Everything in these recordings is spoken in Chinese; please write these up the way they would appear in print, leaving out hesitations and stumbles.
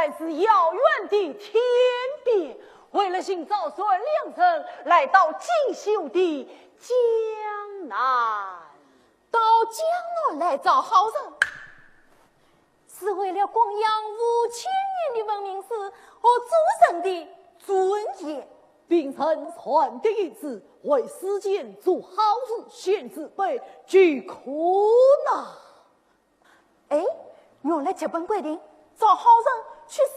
来自遥远的天边，为了寻找孙良辰，来到锦绣的江南。到江南来找好人，是为了弘扬5000年的文明史和诸神的尊严，并承传的意志，为世间做好事，献自卑具苦难。哎，原来这本规定找好人去四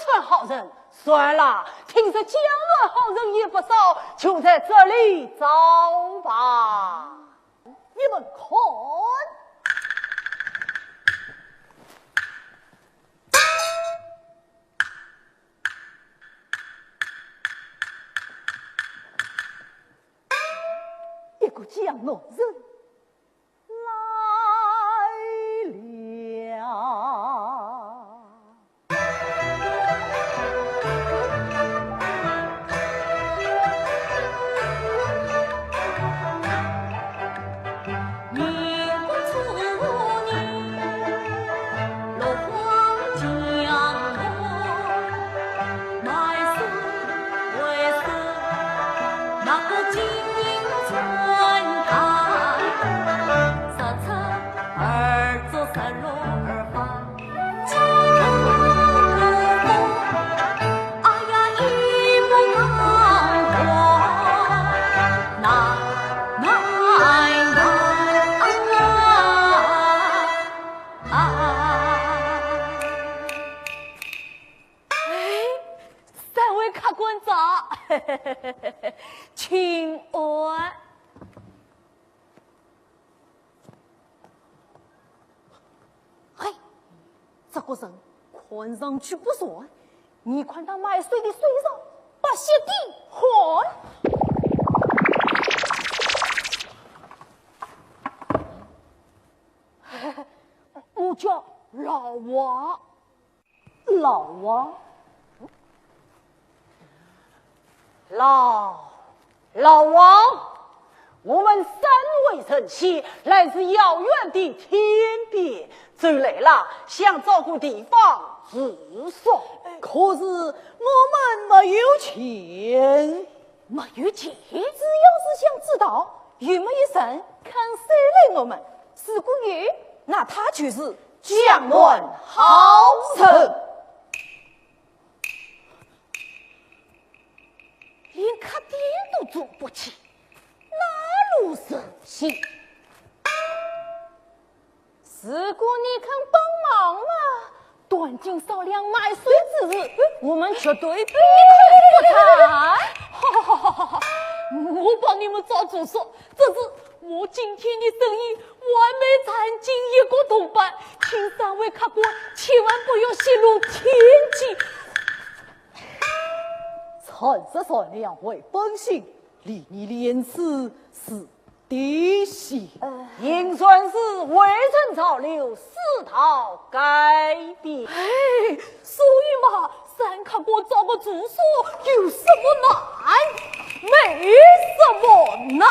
川好人，算了，听说江南好人也不少，就在这里找吧。你们看，一个江南人来了。请安。嘿，这个人看上去不错，你看他买水的水上把鞋底换。我叫老王，老王。老王，我们三位神仙来自遥远的天边，走来了，想找个地方住宿，可是我们没有钱。没有钱，只要是想知道有没有神肯收留我们，如果有，那他就是江南好人。连卡点都做不起，哪路神仙？如果你肯帮忙嘛，短斤少两买水之日，我们绝对不谈。好，我帮你们找住宿。这是我今天的生意完美产尽一个铜板，请三位客官千万不要泄露天机。33两为本性，离你廉耻是底线。应算是未曾潮流，世道改变。所以嘛，三客官找个住所有什么难？没什么难。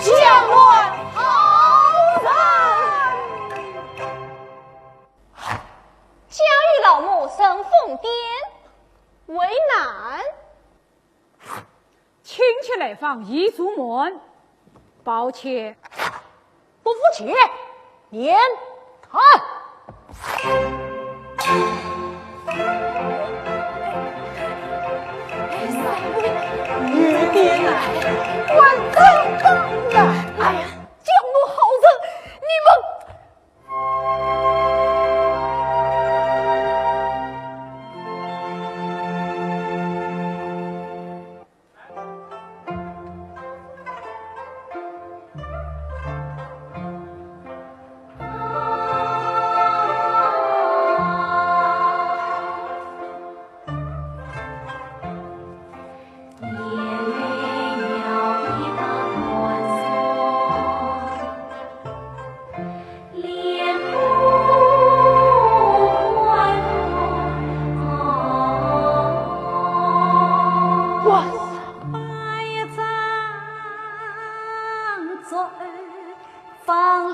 江南好人，家与老母生疯癫，为难。亲戚来访已出门，抱歉，不服气，免谈。女爹呐，万丈高呀！哎呀，江南好人，你们。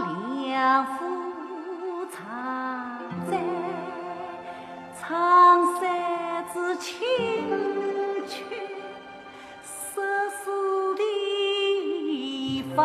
两夫常在，苍山之清泉，色素的芳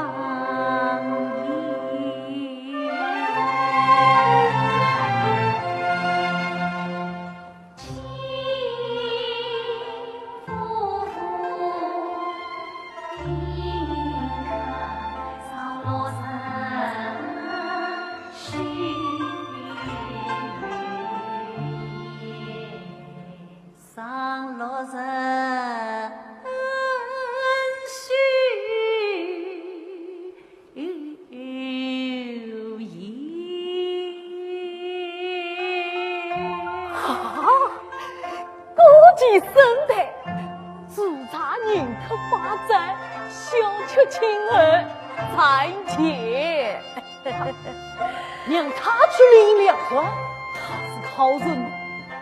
上落人须国际生态，自查人口发展，小确亲儿才钱。让他去领粮酸，他是个好人，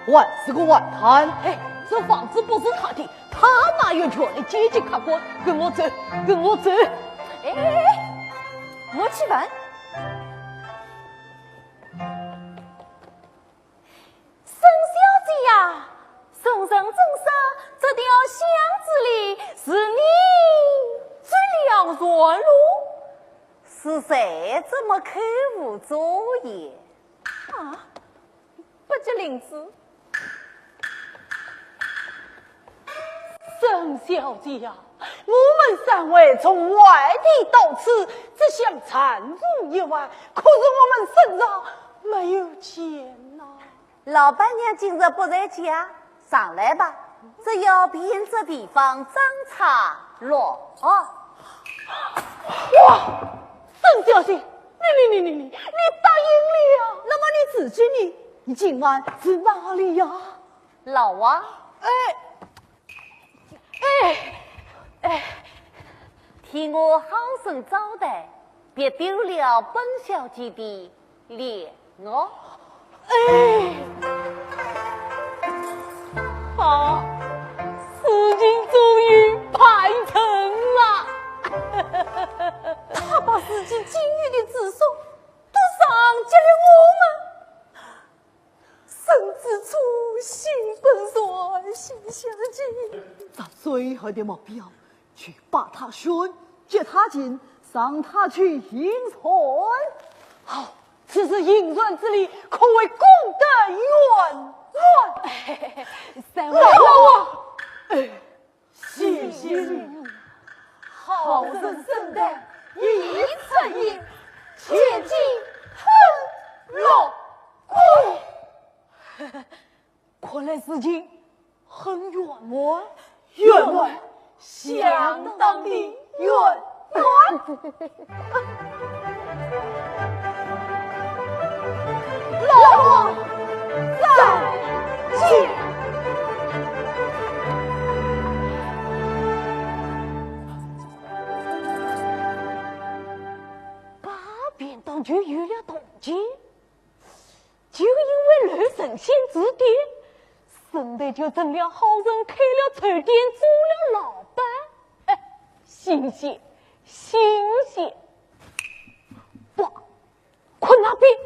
万是个外贪。哎，这房子不是他的，他哪有权利接近看官？跟我走，跟我走。哎，我去问。沈小姐呀，圣人正说这条巷子里是你最了弱路，是谁这么口无作言？啊，不知领子。沈小姐呀，我们三位从外地到此，只想参入一晚，可是我们身上没有钱呐。老板娘今日不在家，上来吧，只要偏这地方张茶落啊！哇，沈小姐，你答应了，那么你自己你今晚是哪里呀？老王，替我好生招待，别丢了本小姐的脸哦。好，事情终于排成了。他把自己今日的自首都上交了我们，甚至出新本说新小姐。咱最后的目标，去把他寻，接他进，让他去应存。好，此次应存之礼，可谓功德圆满。三位老王，谢谢你，好生生的一层印，切记很牢固。看来事情很圆满，圆满，相当的圆满。老王再见。八边当局有了动静，就因为雷神仙之巅，省得就成了好人，开了酒店，做了老板。新鲜，新鲜！哇，看那边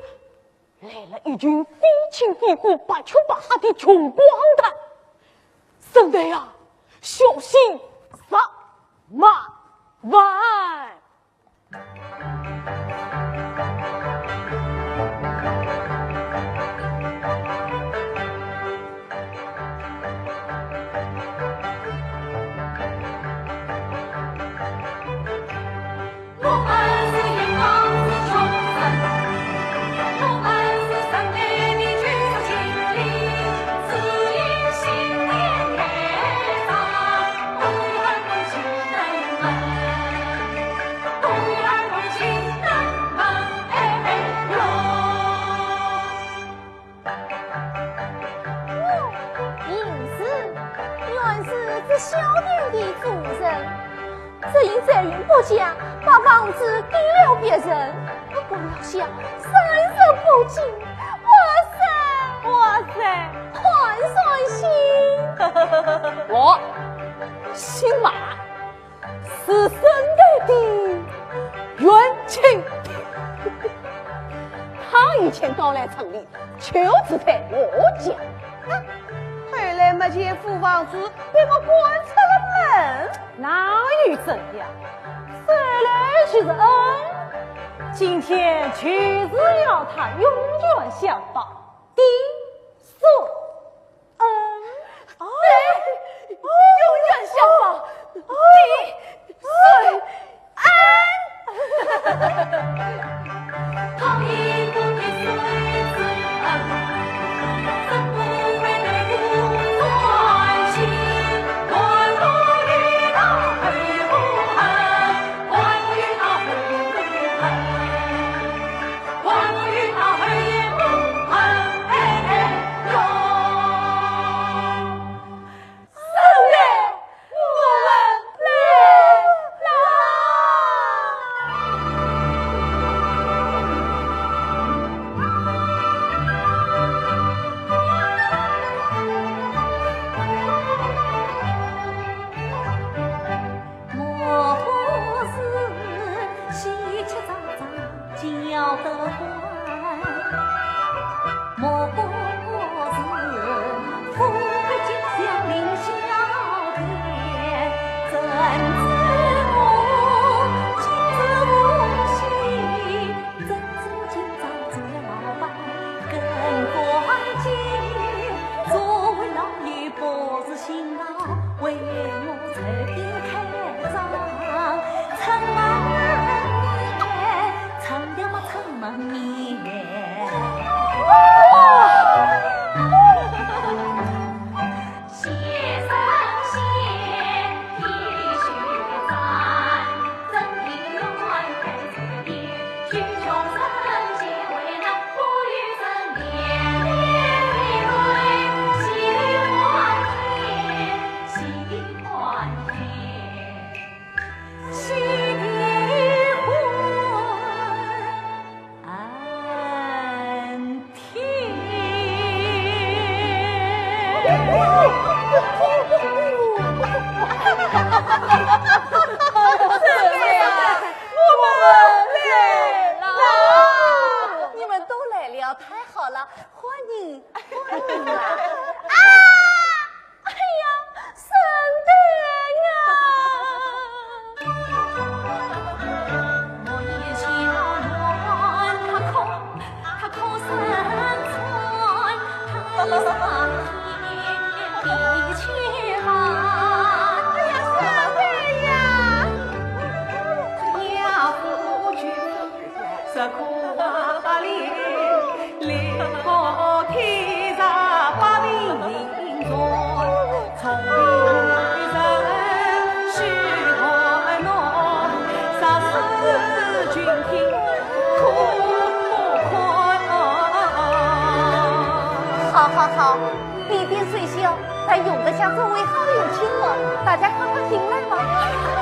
来了一群非亲非故、八穷八哈的穷光蛋，省得呀，小心杀马万。小店的主人，只因在运不佳，把房子给了别人，不料想生人不敬，哇塞，换算心。我姓马，是生代的冤亲。前刚来城里，就只在我家。后来没见父房子被我关出了门，哪有这样？生来就是恩，今天就是要他永远相报的所恩。对，永远相报的所恩。同一不必随自安，怎不为内不断情？关不与那黑不恨，关不与那黑不恨，关不与那黑不恨。兄弟，我们来啦！莫不是喜气喳喳叫得欢，莫不是富贵吉祥凌霄天，怎知我今日无喜，怎知今朝做老板更关键。作为老爷不是辛劳，为我彻底开张，撑门面，撑了嘛撑门面。谢神仙，披雪山，真灵愿开春天，许穷生皆为难，不与生连连对，喜欢天，喜欢天，喜欢安你们都来了，太好了，欢迎欢迎啊！哎呀，圣诞我一起乱，他可生存，他一上天地去寒。呀夫君，这苦啊烈火天上把命中，从人许诺诺，杀死君听苦困。好好好，必定虽小，但用得下这位好友亲我，大家快快进来吧！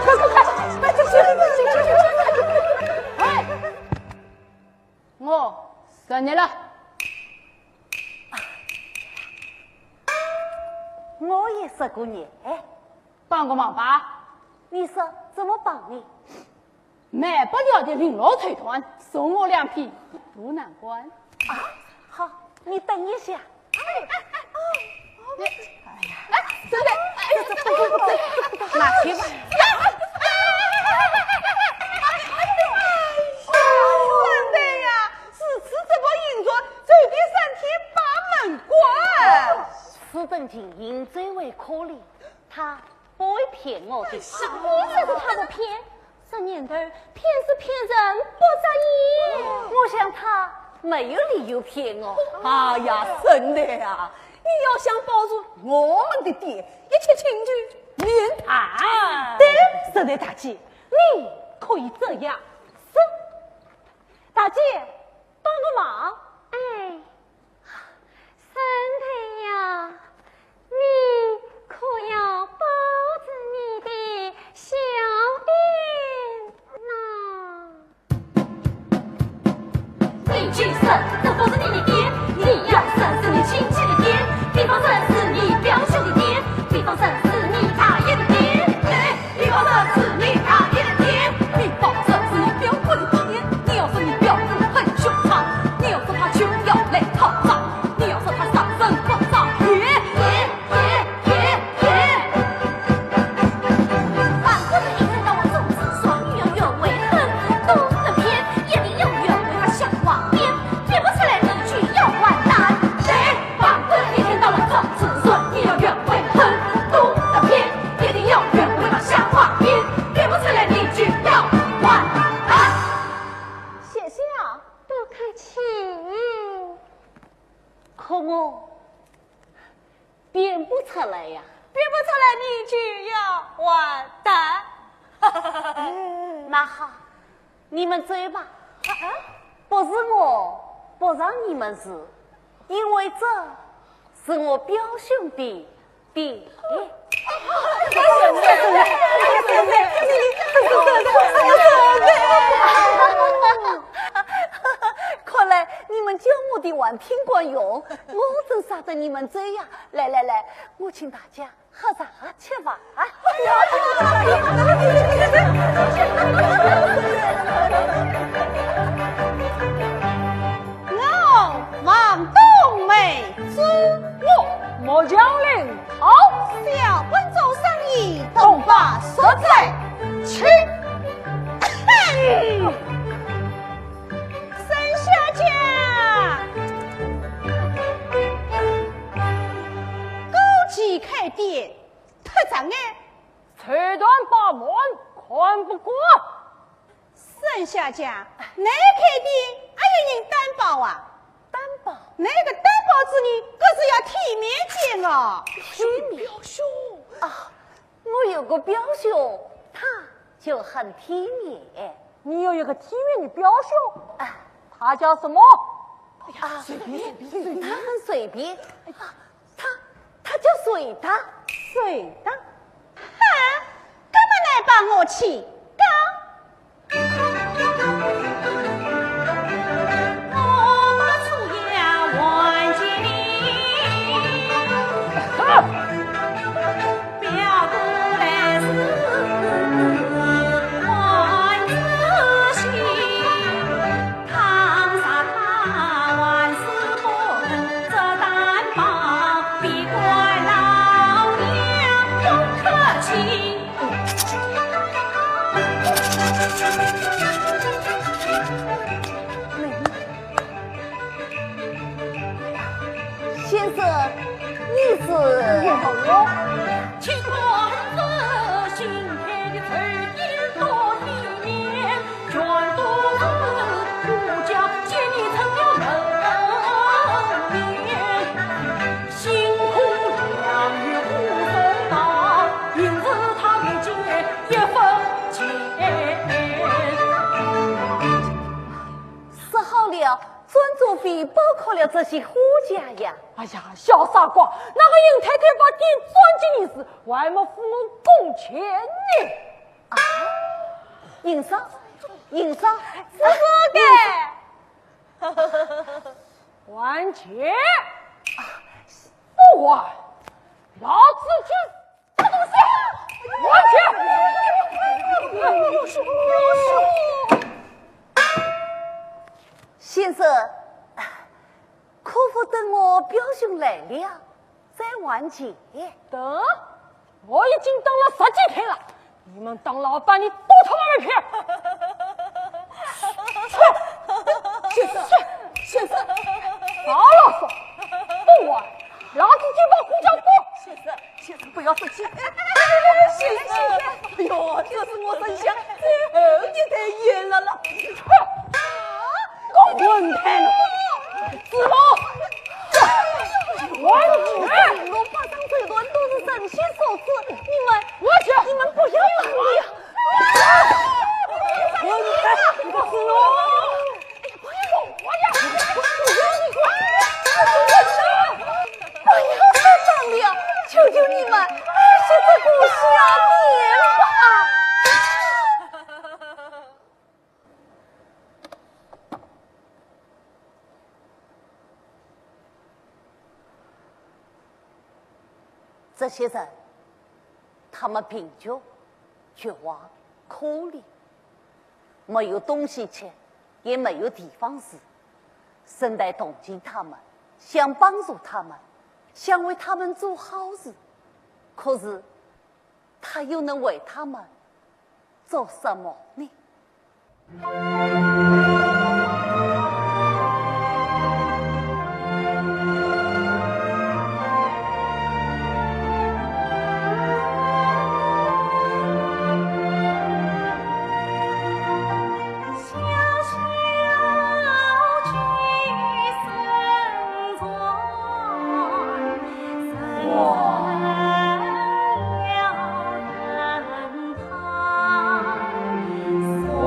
快快快，来，去！哎，我生日了，我也是过年，帮个忙吧。你说怎么帮你？卖不掉的绫罗绸缎，送我2匹，不难关。啊，好，你等一下。真的，拿去吧。真的呀，是吃这包银镯，走的3天把门关。此等金银最为可怜，他不会骗我的。我才是他的骗，这年头骗是骗人，不扎眼。我想他没有理由骗我。哎呀，真的呀，你要想保住我们的爹，一切请去连谈。对，是的，大姐，你可以这样说。大姐，帮个忙。哎，三太呀，你可要保住你的小辫呐。你去生，这不是你的爹，你要生是你亲戚的爹，比方生是你表兄的爹，比方生是你大爷的爹，比方生是你大爷的爹，比方生是你表哥的爹。你要说你表哥很凶残，你要说他穷那好，你们追吧。不是我不让你们治，因为这是我表兄弟的。看来你们教我的玩挺管用，我真傻得你们这样。来来来，我请大家喝茶去吧。啊！我王冬梅之我末将领好，小本奏上意，东把所在去。沈小姐，枸杞开店，特长哎，切断把门，看不惯。沈小姐，你开店还有人担保啊？担保？那个担保之女可是要体面见哦。表兄啊，我有个表兄，他就很体面。你有一个体面的表兄，他叫什么？啊，随便，他很随便。他叫水大，水大。哈，干嘛来帮我去？先生，你是我？请看这新开的词典多体面，全都是胡家见你成了人面，辛苦养育护送大，因此他不借一分钱。说好了，专作费包括了这些货家呀。哎呀，小傻瓜，那个尹太太把店钻进你时，我还没付我工钱呢。啊，尹嫂，是这个，还钱，不还，老子去这东西，还钱。先生，可否等我表兄来了再还钱？等，我已经等了10几天了。你们当老板，你多他妈没骗！先生，好了说，不还，老子就把胡家过。先生不要生气。先生，哎呦，这是我真想，你太冤了了。混蛋！子龙，还钱！我把上这段都是神仙所赐，你们不要忙了。混蛋！你个子龙！不要再讲了，求求你们，现在给我下点吧。这些人，他们贫穷、绝望、可怜，没有东西吃，也没有地方住。神代同情他们，想帮助他们，想为他们做好事，可是他又能为他们做什么呢？我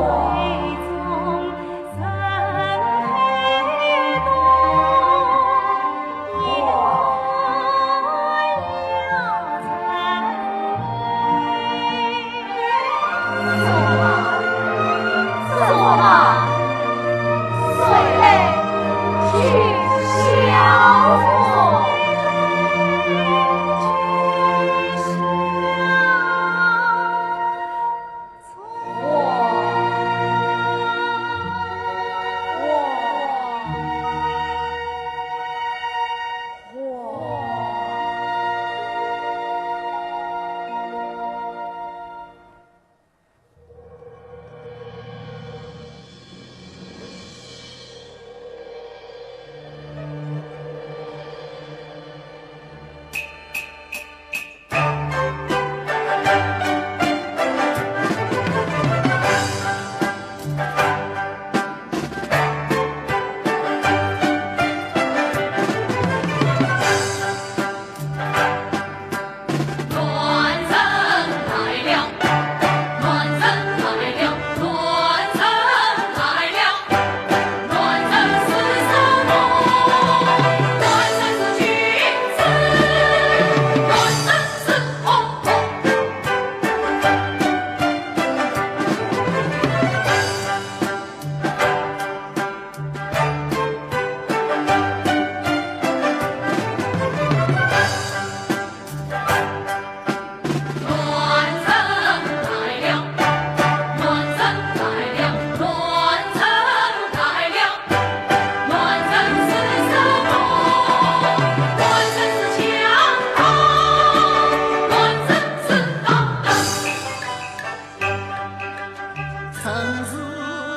生死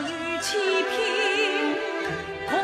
与其平同。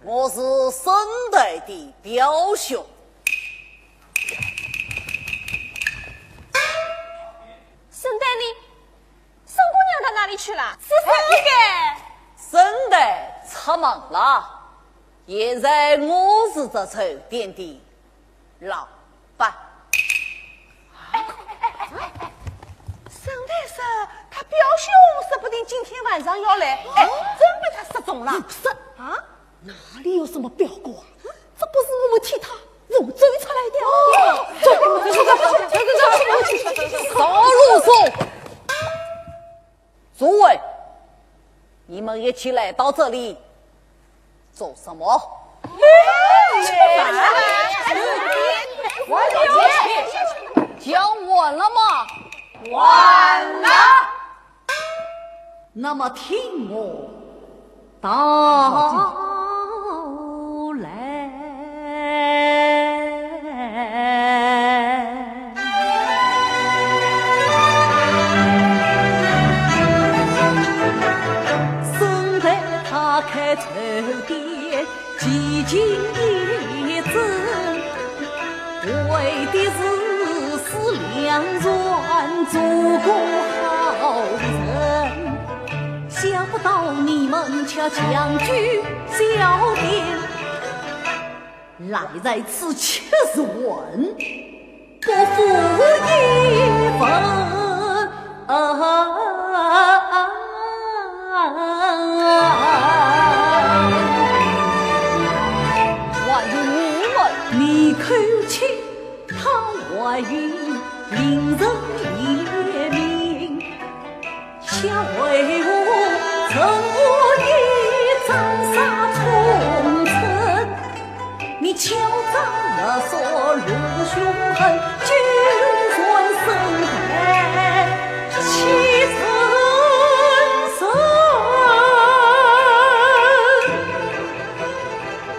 我是生代的表兄。沈代理，沈姑娘到哪里去了？是谁的？沈代出门了，现在我是这酒店的老板。沈代说，他表兄说不定今天晚上要来，真被他失踪了。是啊，哪里有什么表哥啊？这不是我们替他误追出来的。少啰嗦！诸位，你们一起来到这里做什么？讲完了吗？完了。那么听我道来。生在他开酒店，几经一阵，为的是使两转做工好人。想不到你们却强居小店，来在此70文，不付一分。还有你们，你看清他外遇令人怜悯，想为我趁我一张杀冲尘，你敲诈勒索入凶狠，就算生害欺人生。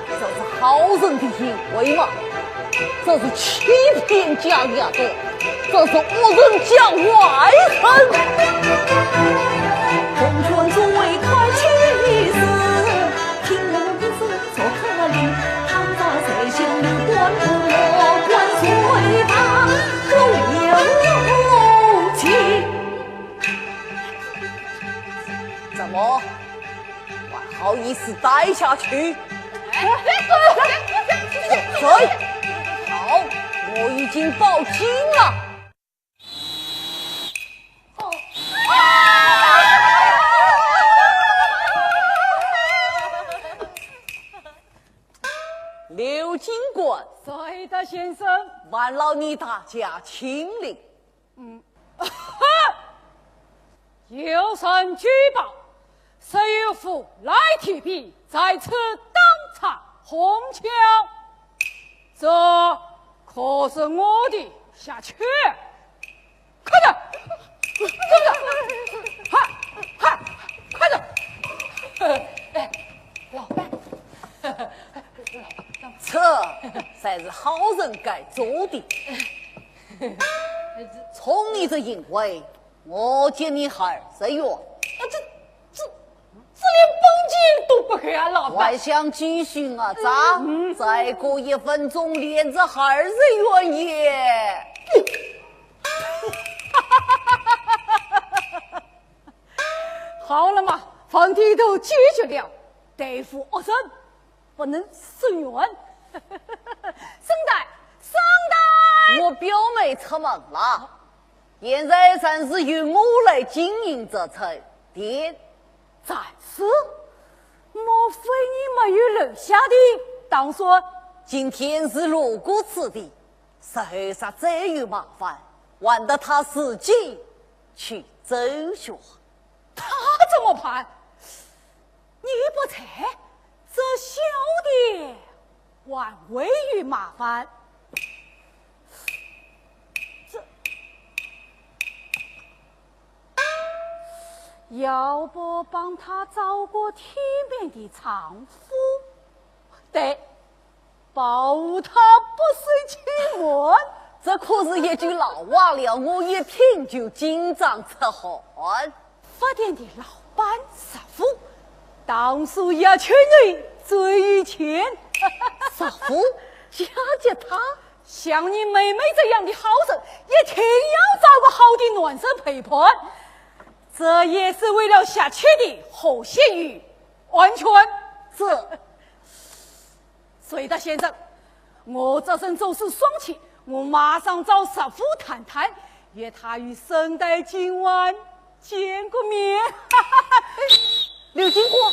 这是好人的行为吗？这是欺骗家家的，这是恶人讲外人。奉劝诸位开启示，听我一声做可怜，倘在谁想有关我关随他不留情。怎么还好意思待下去？谁？好，我已经报警了。刘警官，谁的先生？万劳你大驾亲临。有神举报，谁有负来提笔在此当场红桥，这可是我的下阙。快点，快点，快点！老板，这才是好人该做的。从你这因为，我借你20元。这连本金都不给啊，老板！还想继续啊？再过1分钟，连着20元也。好了嘛，房地都解决了，得付恶人，不能伸冤。圣代，我表妹出门了，现在暂时由我来经营这层店。暂时，莫非你没有留下的？当说今天是路过此地，实在再有麻烦，还得他自己去周旋。他怎么办？你不在，这小店还未遇麻烦。要不帮他找个体面的丈夫？对，保他不受欺瞒。这可是一句老话了，我一听就紧张出汗。发店的老板师傅，当属要求你最于钱。师傅，嫁接他，像你妹妹这样的好人，一定要找个好的暖身陪伴。这也是为了下去的和谐与安全。这，水大先生，我这身走势双气，我马上找师傅谈谈，约他与圣代今晚见个面。刘金国，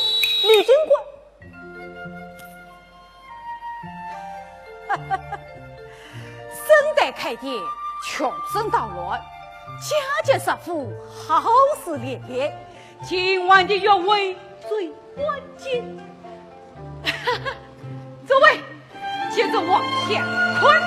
圣代开店，穷生捣乱，家家师傅好事连连，今晚的约会最关键。诸位，接着往下看。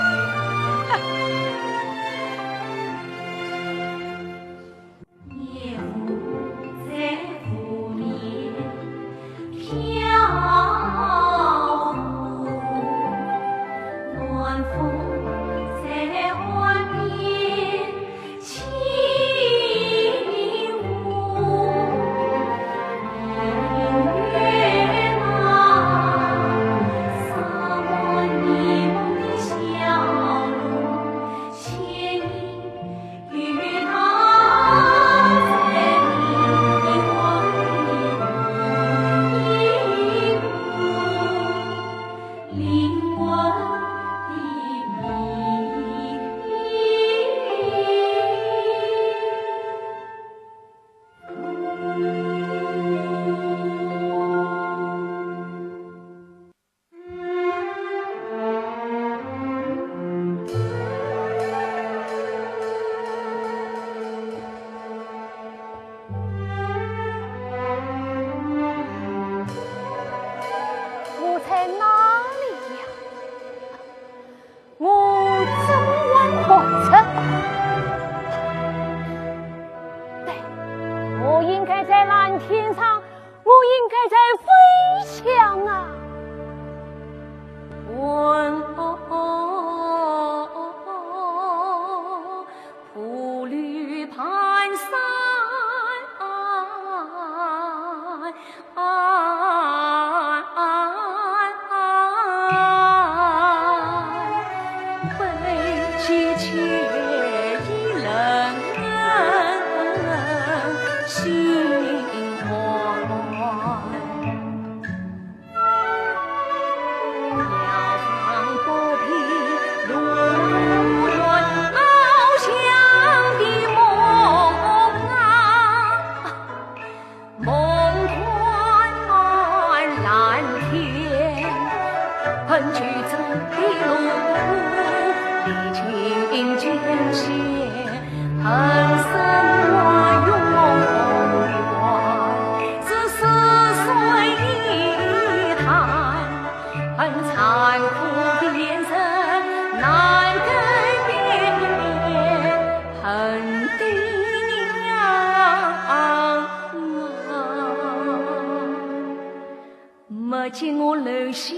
家见我留下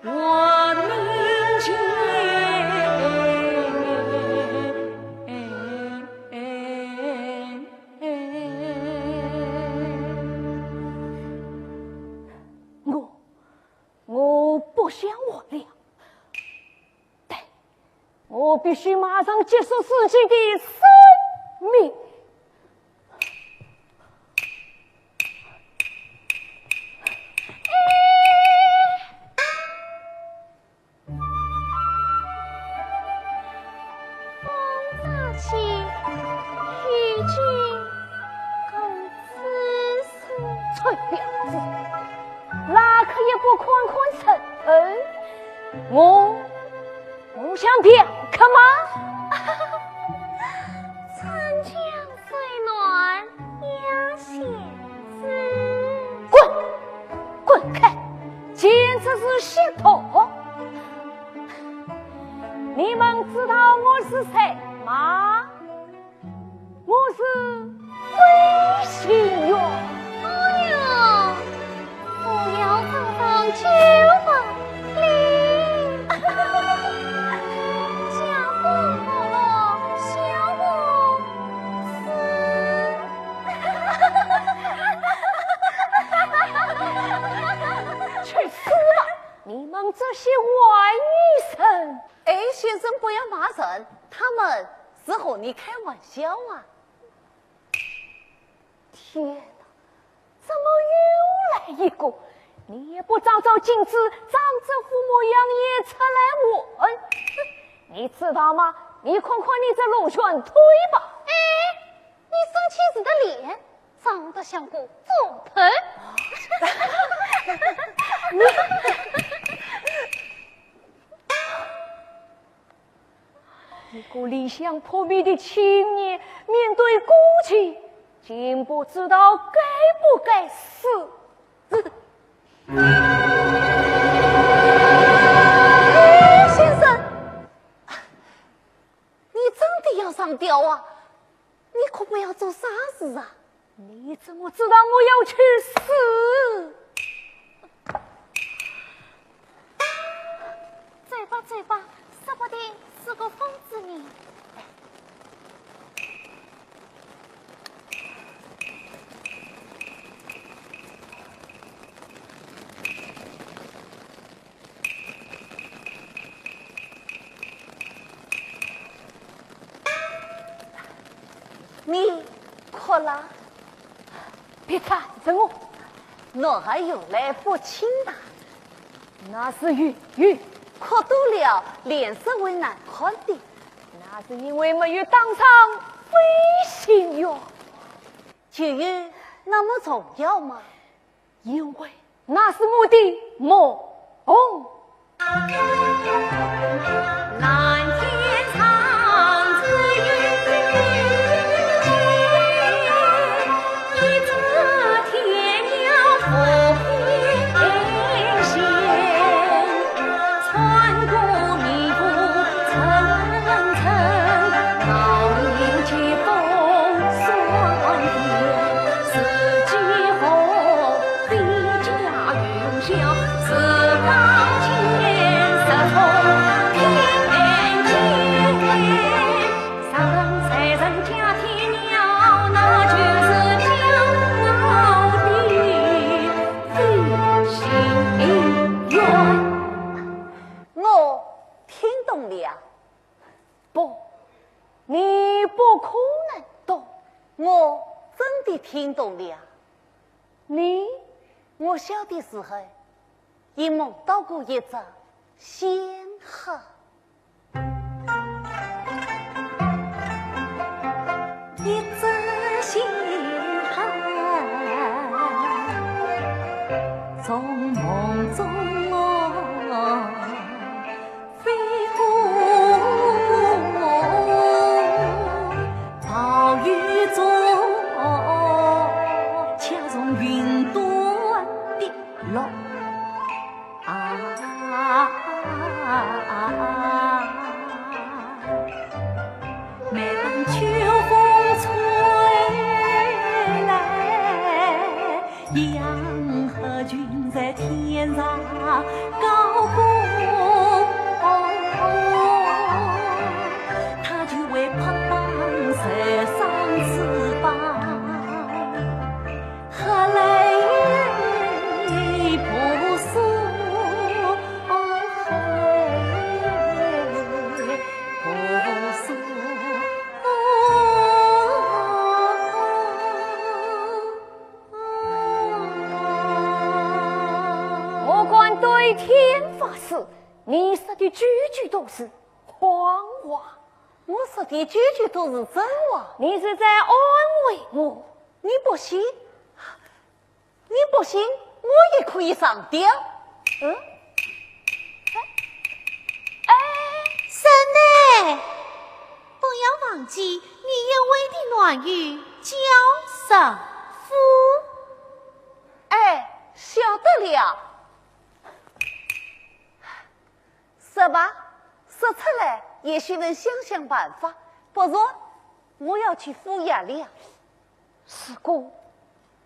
我名节。我不想活了，对，我必须马上结束自己的生命。我想表克吗？春江水暖鸭先知。滚开！简直是邪徒！你们知道我是谁吗？我是魏新月。哎呀，不要上当就吧。你们这些坏女生！哎，先生不要骂人，他们是和你开玩笑啊！天哪，怎么又来一个？你也不照照镜子，长这副模样也出来问？你知道吗？你看看你这鹿拳腿吧！哎，你生妻子的脸长得像个总盆。一个理想破灭的青年，面对孤寂，竟不知道该不该死。先生，你真的要上吊啊？你可不要做傻事啊！你怎么知道我要去死？嘴巴，说不定是个疯子呢。你哭了？别缠着我，我还有来不清的。那是雨，哭多了脸色会难看的。那是因为没有当上飞行员。就有那么重要吗？因为那是我的梦。蓝天长自云间，一则天鸟伏飞仙，穿过迷雾层层，闹铃接风霜天，四季后飞驾云霄，自高天色从天间，上财神驾天鸟，那就是骄傲的飞行员。我听懂了。不，你不可能懂。我真的听懂了。我小的时候也梦到过一只仙鹤，一只仙鹤从梦中飞过暴雨中，恰从云端跌落。每当秋风吹来，杨河君在天天上高歌，他就会拍档射上翅膀，喝泪婆娑，婆娑。对天发誓，你说的句句都是谎话，我说的句句都是真话。你是在安慰我。你不信？你不信，我也可以上吊。婶妹，不要忘记你有为的暖语叫神夫。哎，晓得了。说吧，说出来也许能想想办法。不然，我要去赴亚了。如果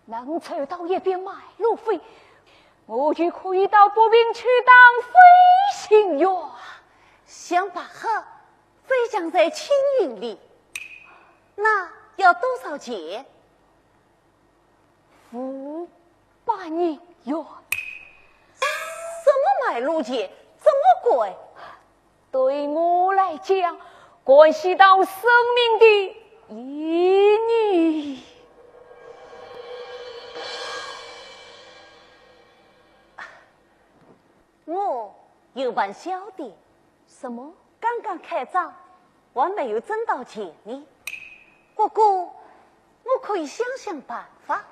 能筹到一笔买路费，我就可以到北平去当飞行员。想把鹤飞翔在青云里，那要多少钱？500银元。什么买路钱这么贵？对我来讲，关系到生命的意义。我有办小店。什么？刚刚开张，还没有挣到钱呢。不过，我可以想想办法。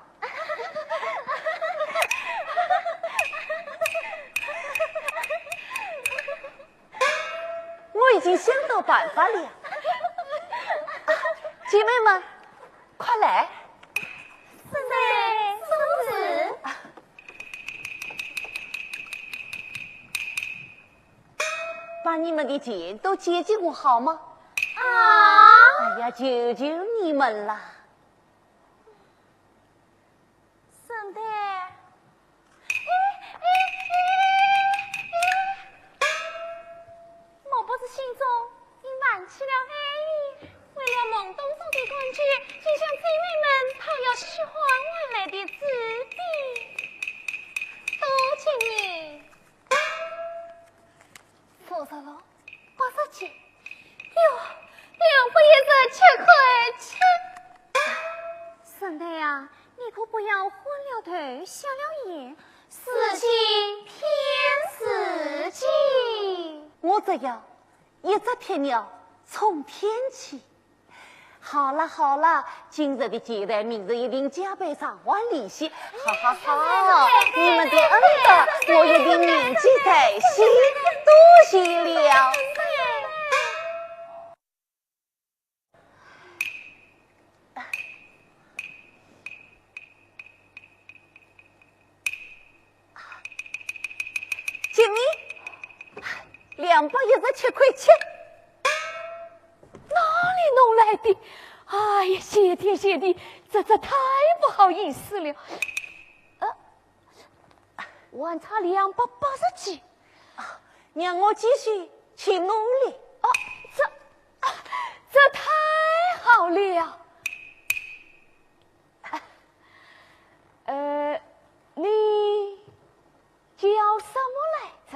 我已经想到办法了。姐妹们，快来！孙子，把你们的钱都借给我好吗？哎呀，求求你们了！孙子，莫不是心中已满起了爱意，为了懵懂中的感觉，就向姐妹们讨要虚晃换来的纸币？多请你。多少了？80钱。2不7块7。孙太呀，你可不要昏了头，瞎了眼，事情偏事情。我这样一只铁鸟冲天起。好了好了，今日的接待，明日一定加倍偿还利息。好，你们的恩德我一定铭记在心，多谢了。姐妹，217块7。哪里弄来的？哎呀，谢天，这太不好意思了。还差280几。让我继续去努力。这太好了。你叫什么来着？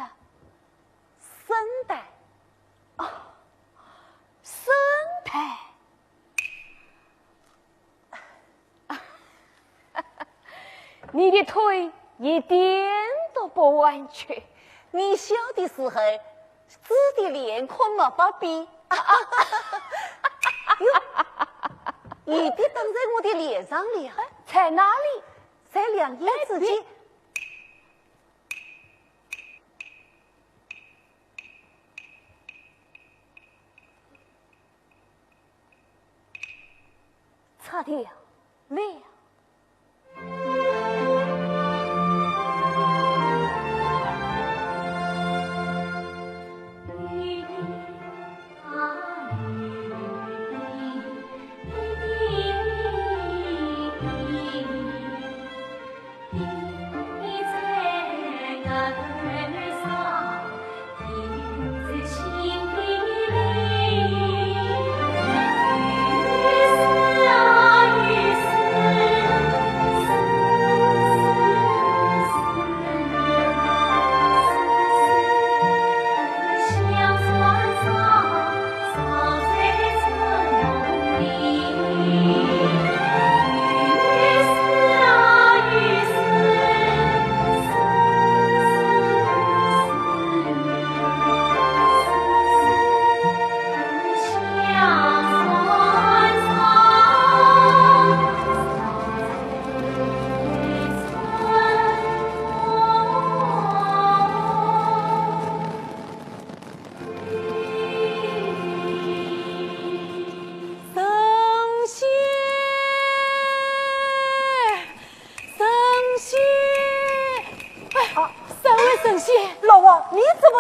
声带。声带。你的腿一点都不完全。你小的时候，自的脸可没法比。一滴挡在我的脸上了。在哪里？在2眼之间。擦掉了。你在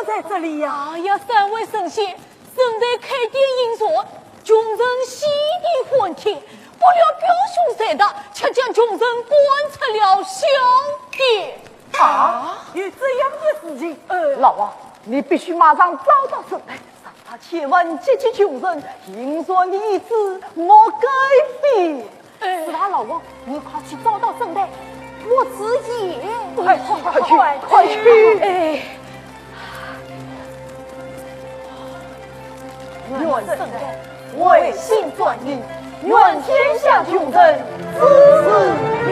在这里呀！哎呀，三位神仙正在开店饮茶，穷人喜地欢天，不料表兄在的，却将穷人关出了小店。有这样的事情？老王，你必须马上找到圣代，让他千万接济穷人，银算的意志莫改变。是吧，老王，你快去找到圣代，我自己。快去！哎。愿圣代为心转意，愿天下穷人支持平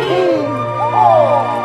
安。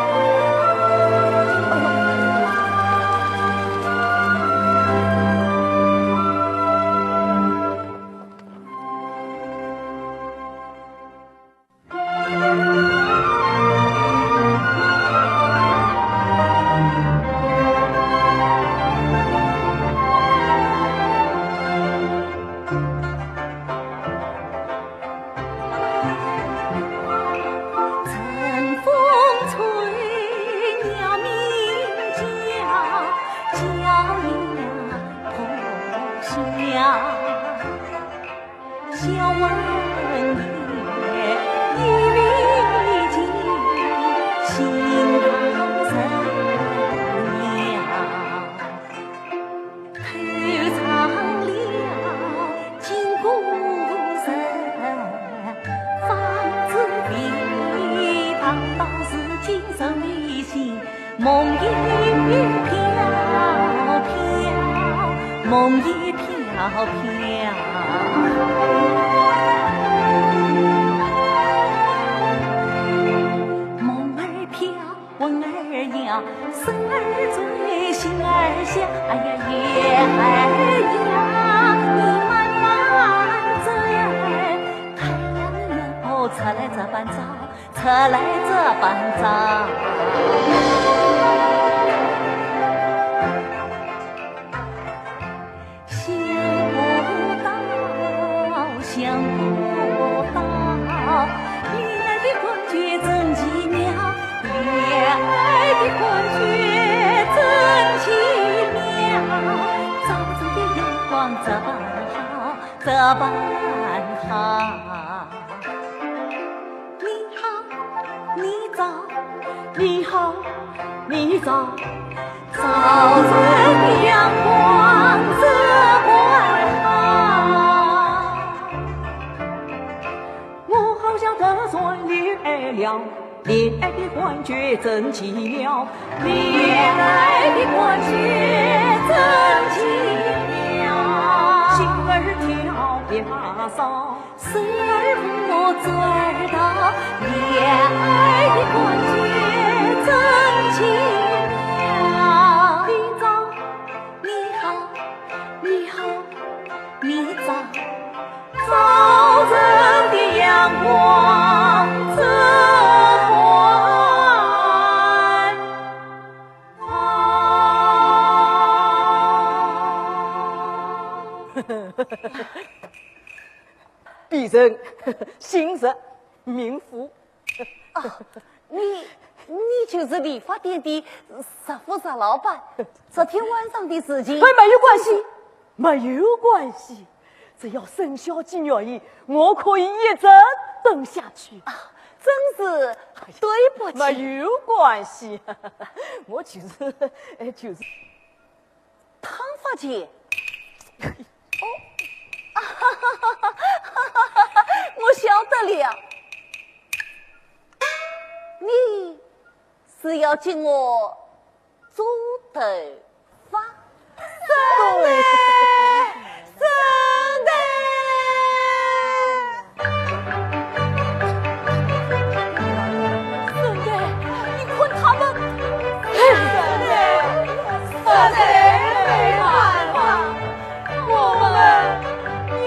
恋爱的感觉真奇妙，恋爱的感觉真奇妙。心儿跳呀骚，身儿舞嘴儿大，恋爱的感觉真奇妙。你早，你好，你好，你早，早晨的阳光真。鄙人姓石名福。你就是理发店的石富石老板。昨天晚上的事情，没有关系，没有关系，只要生肖既愿意，我可以一直等下去。真是对不起。没有关系，我就是汤发姐。我晓得了，你是要请我做头发？真的，真的。真的，你看他们，真的没办法，我们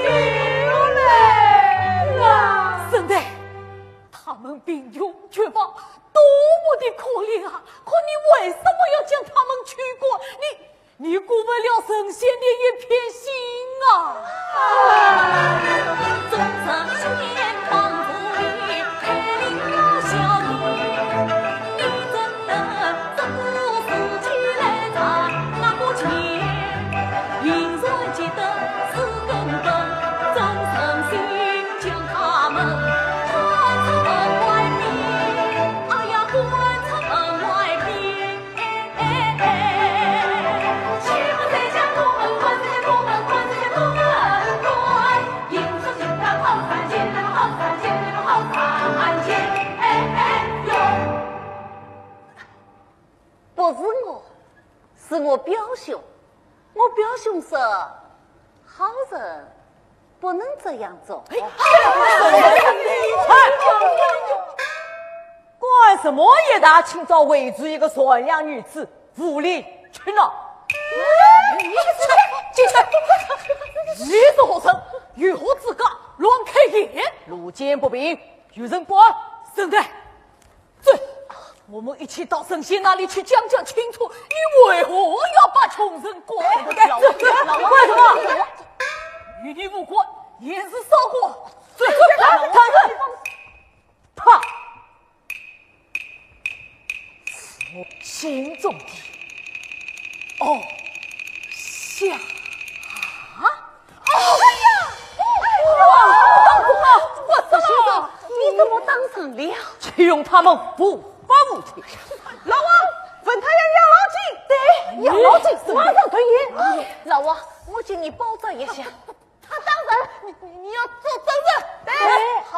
又来了。真的，他们贫穷缺乏，多么的可怜啊！可你为什么要将他们娶过？你顾不了神仙的一片心啊！众神仙帮助你开领了小你，你怎能这故事起来唱那个钱？银帅记得是根本，众神仙将他们关出门外边，哎呀，关出门外边。不是我，是我表兄。我表兄说，好人不能这样做。管什么叶大清早为之一个算样女子，无理取闹。进去！你是何人？与何资格乱开言？路见不平，与人不安。圣代，走，我们一起到神仙那里去讲讲清楚，你为何要把穷人关？为什么？与你无关，也是烧过。走，怕。我心中的想你怎么当成了？去用他们无法无天。老王，分他要养老金，对，养老金，马上吞咽。老王，我请你保证一下。他当然，你要做真人。对，好，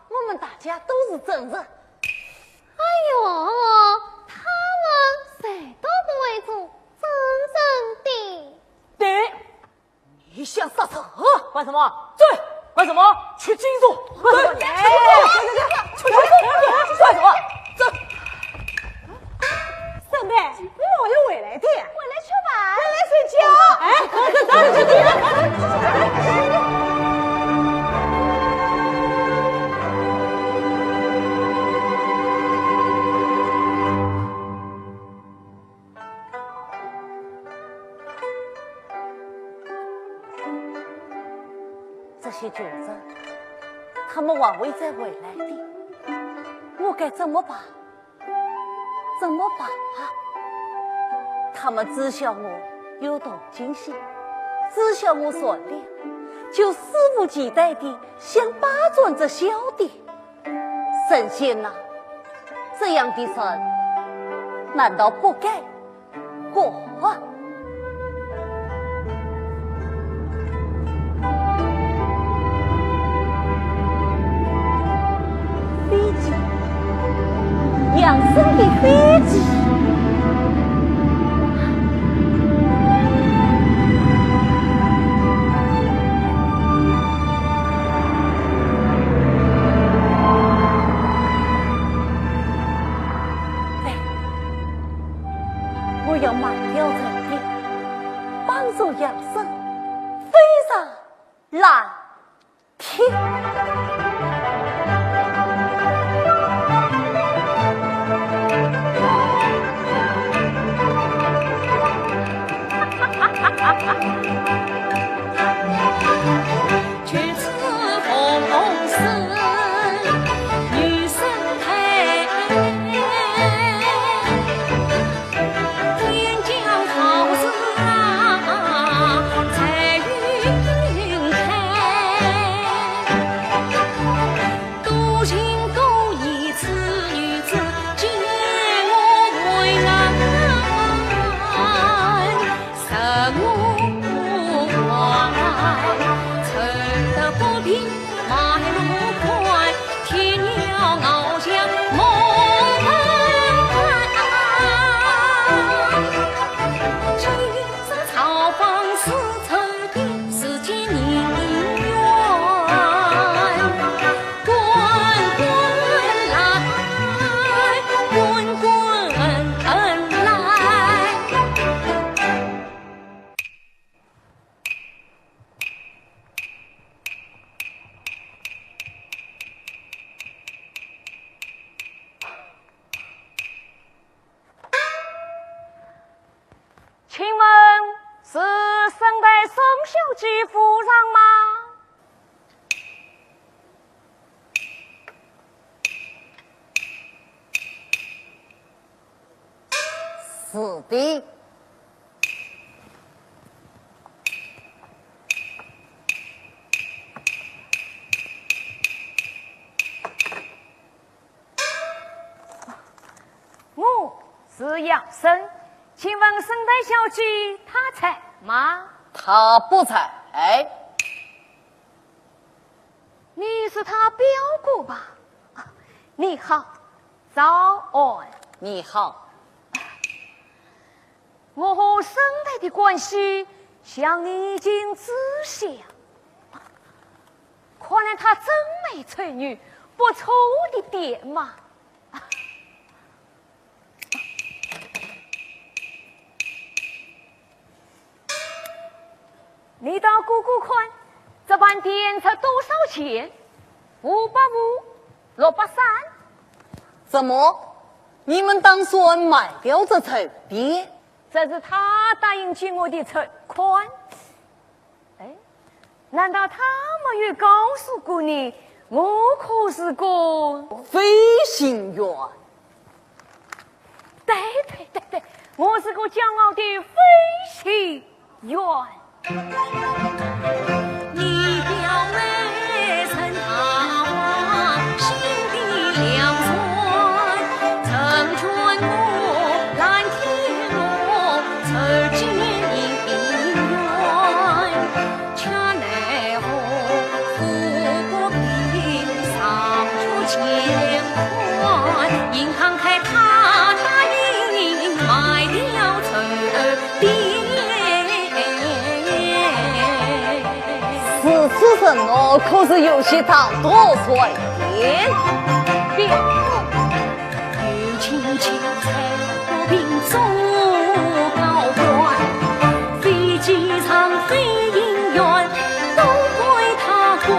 我们大家都是真人。哎呦，他们谁都不会做真正的。对，你想杀车？干什么？对，干什么？去金锁。干什么？干什么？走。圣代，你我就回来的，回来吃饭，回来睡觉。这些穷人，他们还会再回来的，我该怎么办？怎么办啊？他们只晓我有同情心，只晓我善良，就肆无忌惮地想霸占这小弟。神仙呐，这样的人难道不该过啊？飞机，养生的飞机。我要卖掉这地，帮助养生，飞上蓝天。去此红丝女生态，边疆草色彩云开，请问是圣代宋秀吉夫人吗？是的。我是杨生，请问圣代小姐她在吗？他不在。你是他表哥吧？你好，早安。你好。我和圣代的关系，想你已经知晓。看来她真美才女，不错的爹妈。你到姑姑看，这盘点才多少钱？550，630。怎么？你们打算卖掉这头地？这是他答应起我的存款。哎，难道他没有告诉过你，我可是个飞行员？对，我是个骄傲的飞行员。你表妹曾他心地良酸，成全我蓝天我曾见姻缘，恰奈何富国贫上出钱款，银行开他答应卖掉车地。此生我可是有些大多岁点，表有情求财不平做高官，飞机场飞姻缘都归他管，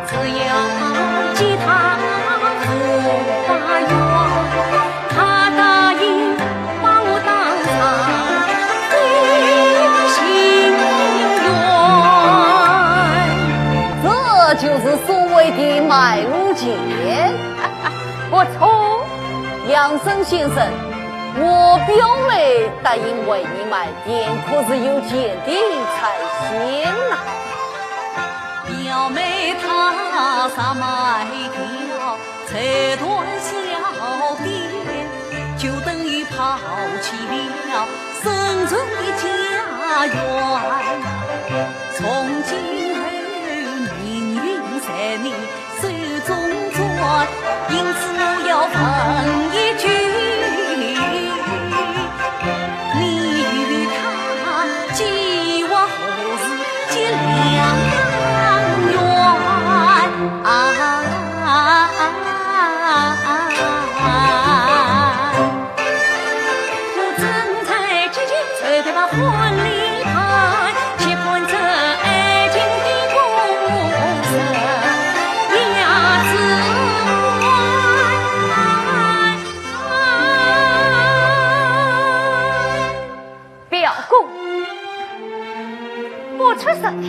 只要记他不发愿，他答应把我当场飞行员。这就是所谓的卖路钱。不错，杨生先生，我表妹答应为你卖店，可是有钱的才行呐。表妹她啥卖掉这段小店，就等于抛弃了生存的家园。从今后命运在你手中转，因此我要问一句，你与他计划何时结良缘我正在积极筹备把婚礼办，结婚这爱情的公司俩字表哥，不出10天，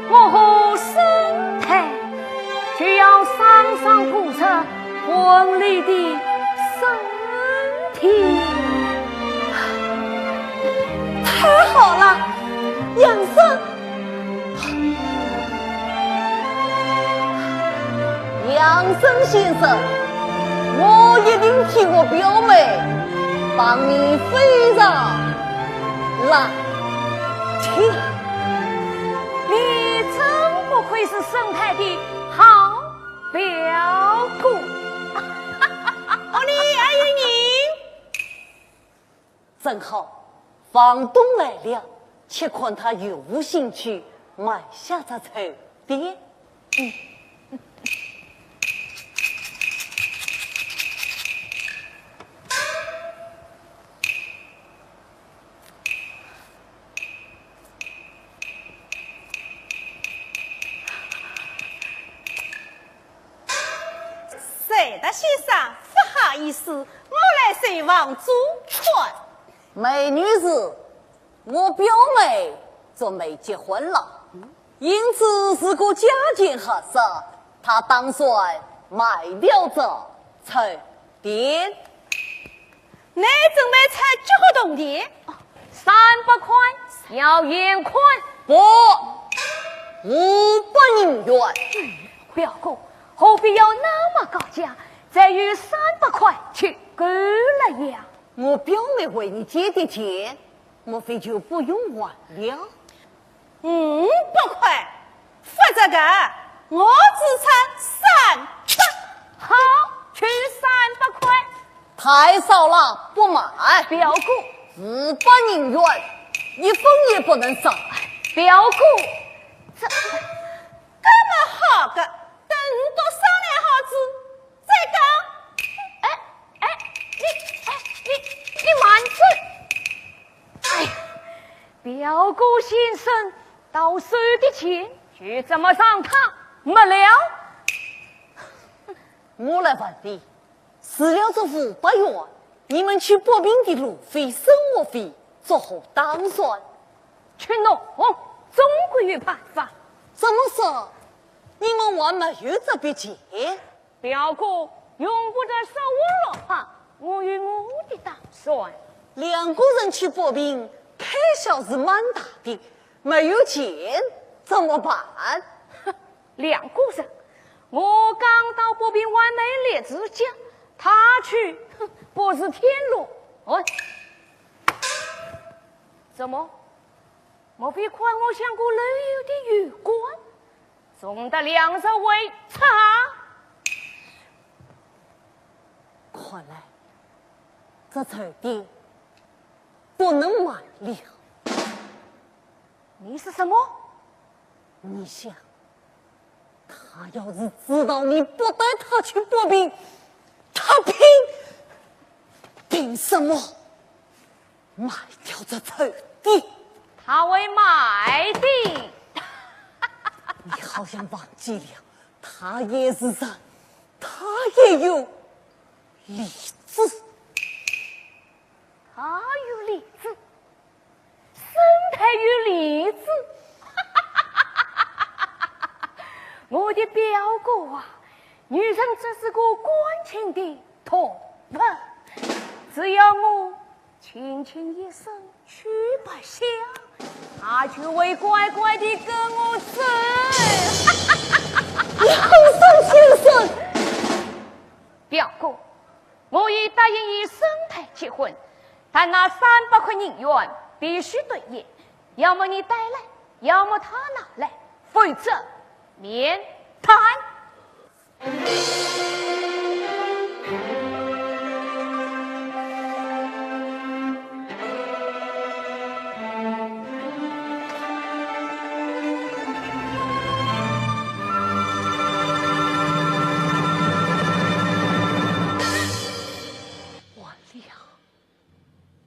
我和生态就要上铺测婚礼的身体。太好了，杨生，杨生先生，我一定替我表妹帮你非常来听。你真不愧是生态的好表哥。哦，你还有你，正好房东来了，且看他有无兴趣买下这草地。谁的先生，不好意思，我来随王祖传。美女子，我表妹准备结婚了，因此是个家境合适，她打算卖掉这彩电。你准备采几个铜钿？300块，要严款。不，500银元。表哥，何必要那么高价？再用300块去够了呀。我表妹为你借的钱，莫非就不用还了500块，不这个，我只差300。好，去300块。太少了，不卖。表哥，500银元，一分也不能少。表哥，这这么好个，等多商量好子再讲。你慢嘴！哎，表哥先生到手的钱就这么上炕没了。我来问你，除了这500元，你们去博兵的路费、生活费作何打算？去弄，总归有办法。怎么说？你们还没有这笔钱？表哥用不着收我了哈，我有我的打算。2个人去博兵，开销是蛮大的，没有钱怎么办？2个人，我刚到博兵还没来之前，他去不是天路。怎么？莫非看我像个旅游的渔官，总得2手为差？看来这彩电不能买了。你是什么？你想，他要是知道你不带他去博兵，他凭什么卖掉这彩电？他会买的。你好像忘记了，他也是人，他也有理智。他有理智，生态有理智。我的表哥啊，女人只是个关情的同伴，只要我轻轻一声去把香，他就会乖乖地跟我走。好生先生，表哥，我已答应以生态结婚，但那300块银元必须兑现，要么你带来，要么他拿来，否则免谈。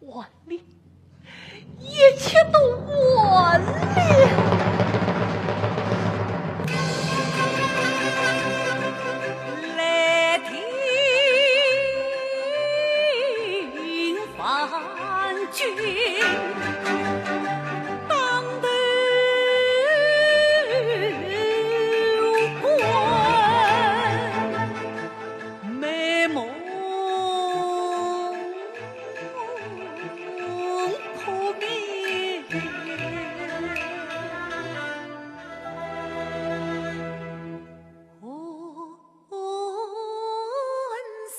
完了，一切都完了。来听范君当头观，美梦破灭。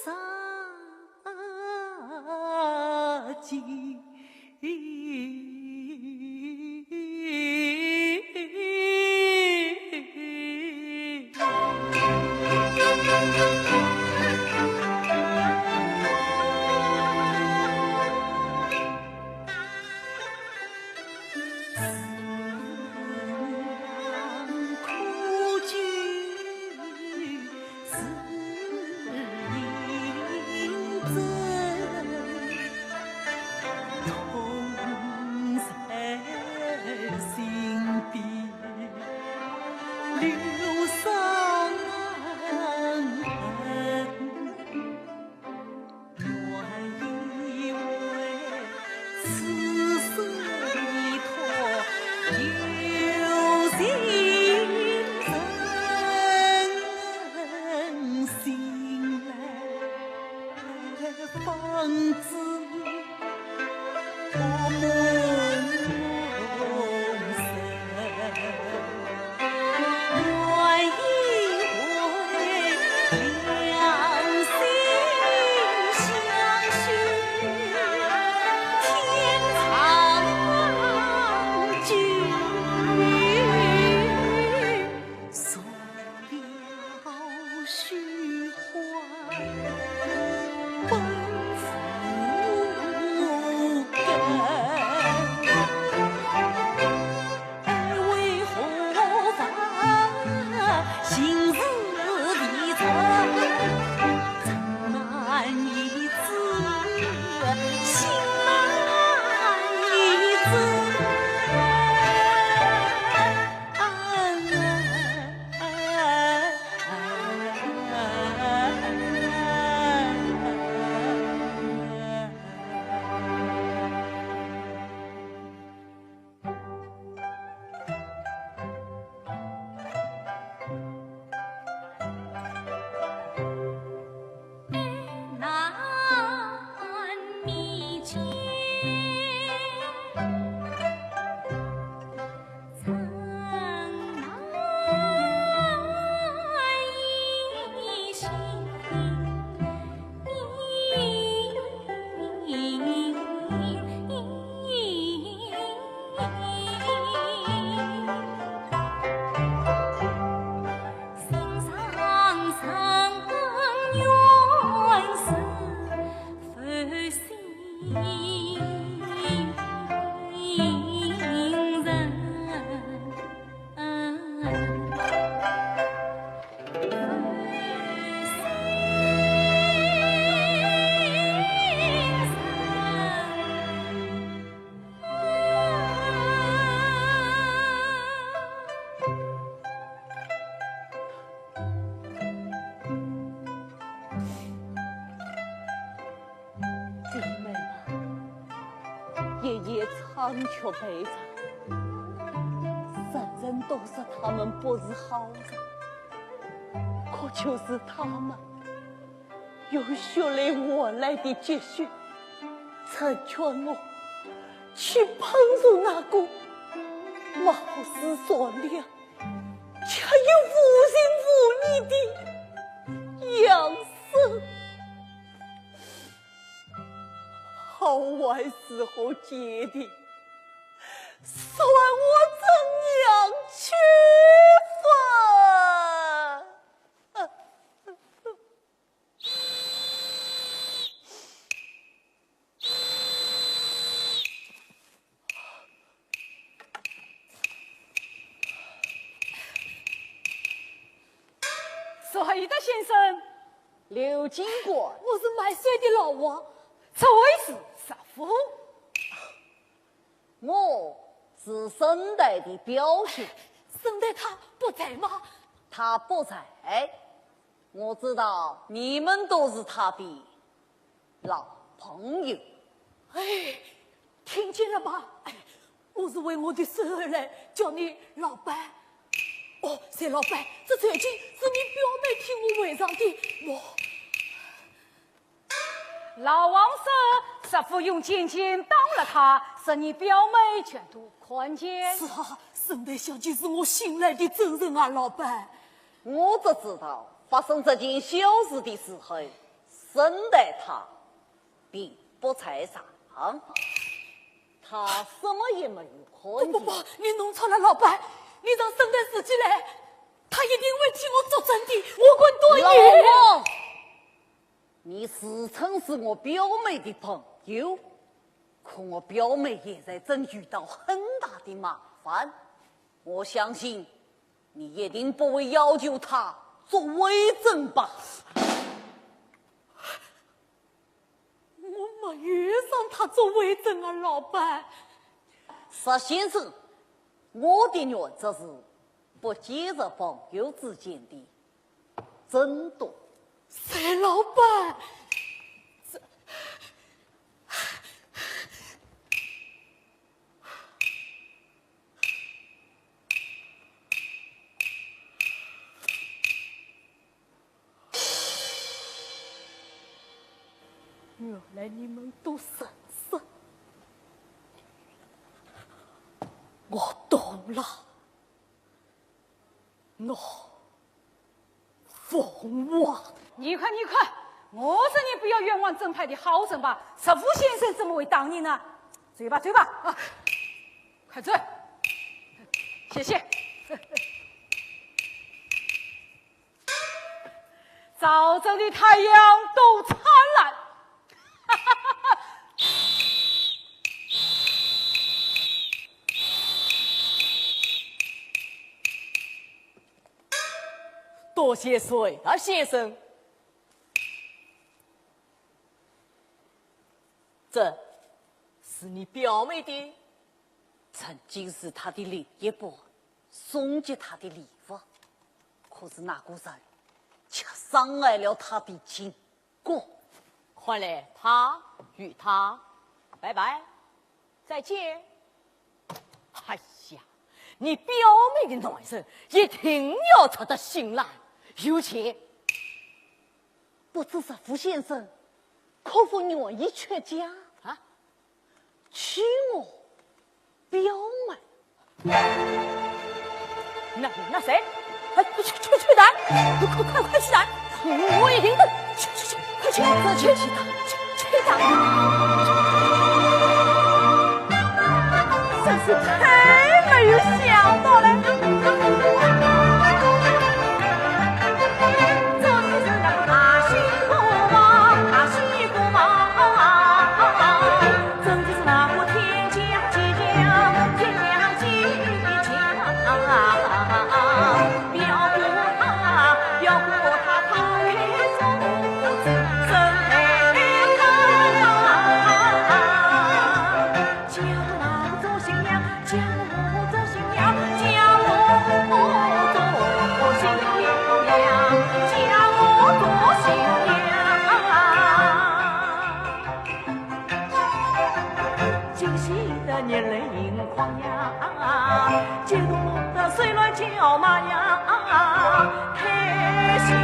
杀鸡。爷爷长却悲惨，人人都说他们不是好人，可就是他们用血泪换来的积蓄，成全我去碰入那个貌似善良却又无情无义的杨生。好坏时候决定，算我怎样去分？谁的先生？刘金国，我是卖水的老王，这位是杀夫。我是沈代的表兄。沈代他不在吗？他不在。我知道你们都是他的老朋友。听见了吗？我是为我的孙儿来叫你老板。哦，谢老板，这最近是你表妹替我围上的。老王说，师傅用钱钱当了他，是你表妹全都看见。是啊，沈代小姐是我信赖的真人啊，老板。我只知道发生这件小事的时候，沈代他并不在场，他什么也没有看见。不，你弄错了，老板。你让沈代死起来，他一定会替我作证的。我管多老严。王，你自称是我表妹的朋友，可我表妹现在正遇到很大的麻烦，我相信你一定不会要求她做伪证吧？我没遇上他做伪证啊，老板。石先生，我的原则是不介入朋友之间的争夺。谁老板？原来你们都认识，我懂了。我奉王。你看，我说你不要冤枉正派的好人吧？石富先生怎么会当你呢？追吧啊！快追！谢谢。早晨的太阳都灿烂。多谢水啊，先生。这是你表妹的曾经是他的另一半，送给他的礼物，可是那个人却伤害了他的经过。看来他与他拜拜，再见。哎呀，你表妹的男人一定要出得心来，有钱。不知是傅先生可否愿意出家啊？娶我表妹？那谁？哎，去来！快起来！我一定的，去，快去！真是太没有想到了。这就是那大西瓜王，大西瓜王，真就是那个天将即将，天将即将，要过他抛开手指，真来看，叫那个做新娘，叫我做新娘，叫我做新娘，叫我做新娘。惊喜的年轮盈眶呀，激动的水乱叫马呀，开心的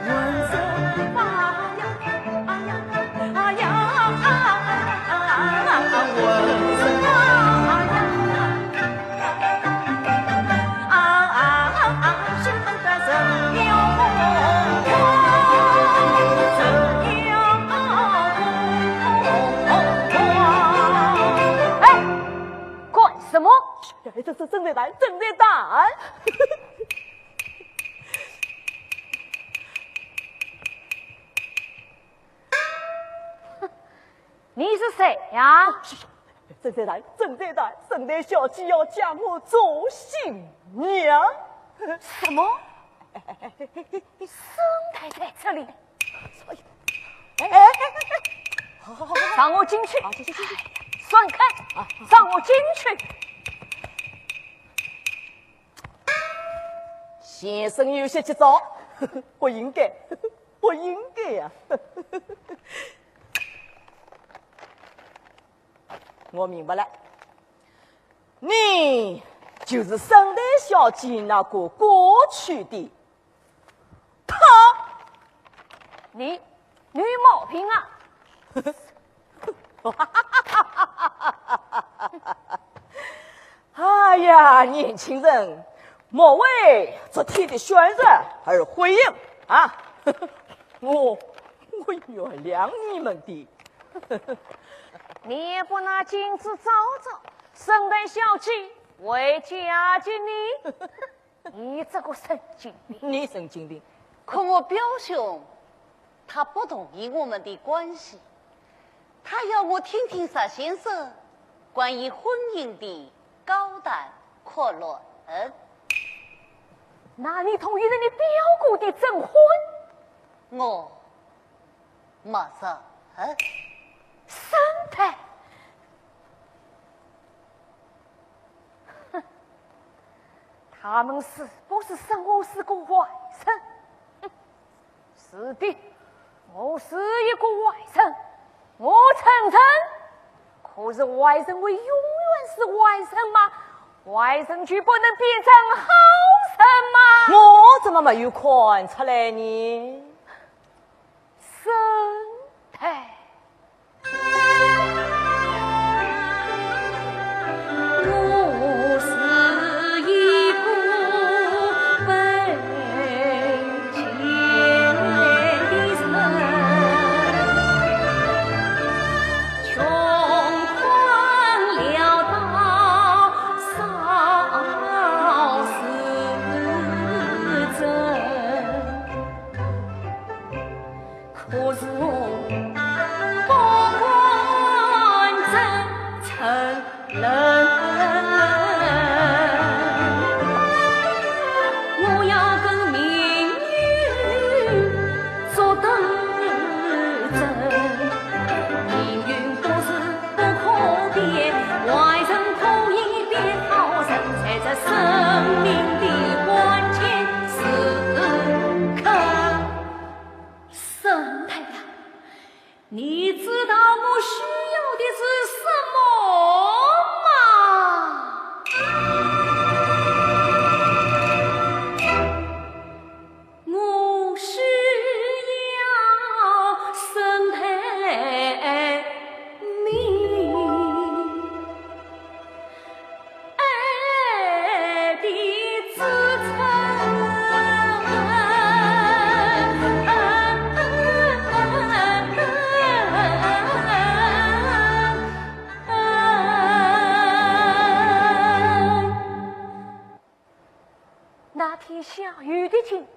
浑身发呀，哎呀，浑身发呀，兴奋的人了什么？这是正在蛋，正在蛋。你是谁呀？正在蛋，正在蛋，圣诞小姐要嫁我做新娘。什么？生太在这里。好，让我进去。进。算开，让我进去。先生有些急躁，不应该呀、我明白了，你就是圣诞小姐那个过去的她。你女毛病啊！哎呀，年轻人，莫为这天的渲染而回应啊！我原谅你们的。你也不拿镜子照照，圣诞小姐为嫁给你，你这个神经病！你神经病！可我表兄他不同意我们的关系，他要我听听沙先生关于婚姻的高谈阔论。那你同意了你表姑的证婚？我马上生态，哼，他们是不是生我是个外甥？是的，我是一个外甥，我承认。可是外甥会永远是外甥吗？外甥就不能变成好生吗？我怎么没有看出来呢？生态。我是一个被欠的人，穷困潦倒少时真。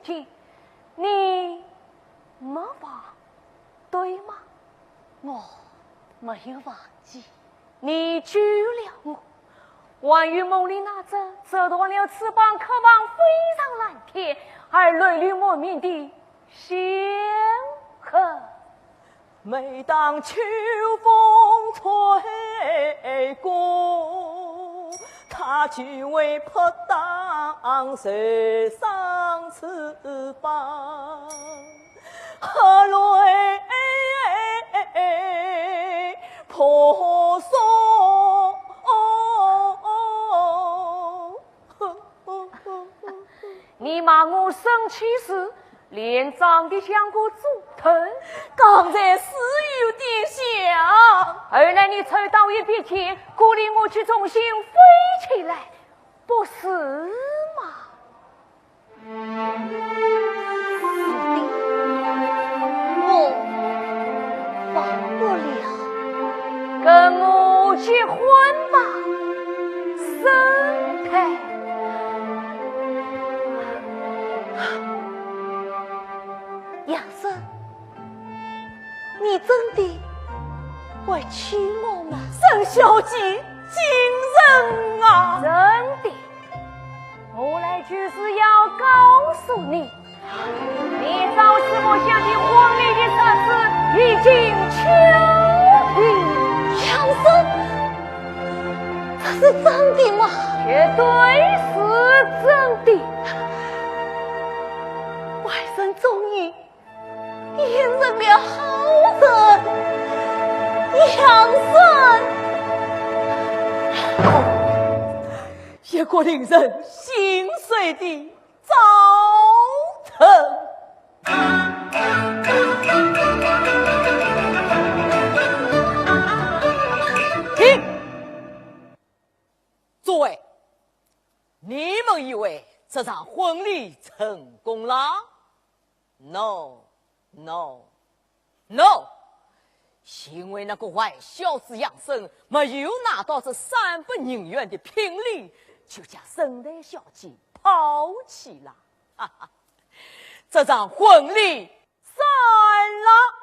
体，你没忘，对吗？我没有忘记。你救了我，万于梦里那只折断了翅膀，渴望飞上蓝天，而泪流满面的相和。每当秋风吹过，它就会扑荡水上翅膀，和泪婆娑。你骂我生气时，连长得像个猪头，刚才是有点像。后来你抽到一笔钱，鼓励我去重新飞起来，不是吗？我忘不了。跟我结婚吧，生态。杨生，你真的会娶我吗？沈小姐，精神啊！真的，我来就是要告诉你，你早是我想起婚礼的日子已经确定。杨生，这是真的吗？绝对是真的。外甥终于变成了好人，杨生。一个令人心碎的早晨。停！诸位，你们以为这场婚礼成功了 ？No， 因为那个坏小子杨生没有拿到这300银元的聘礼，就将圣诞小姐抛弃了。哈哈，这场婚礼散了。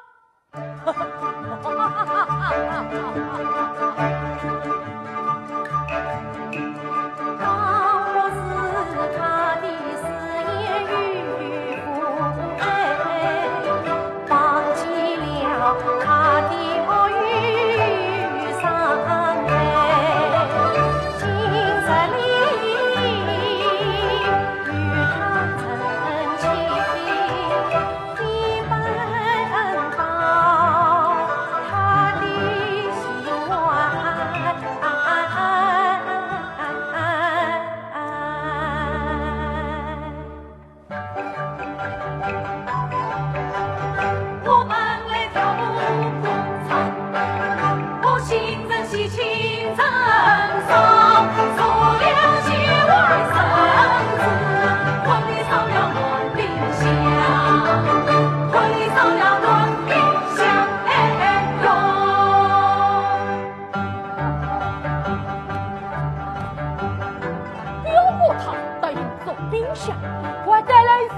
我还带来300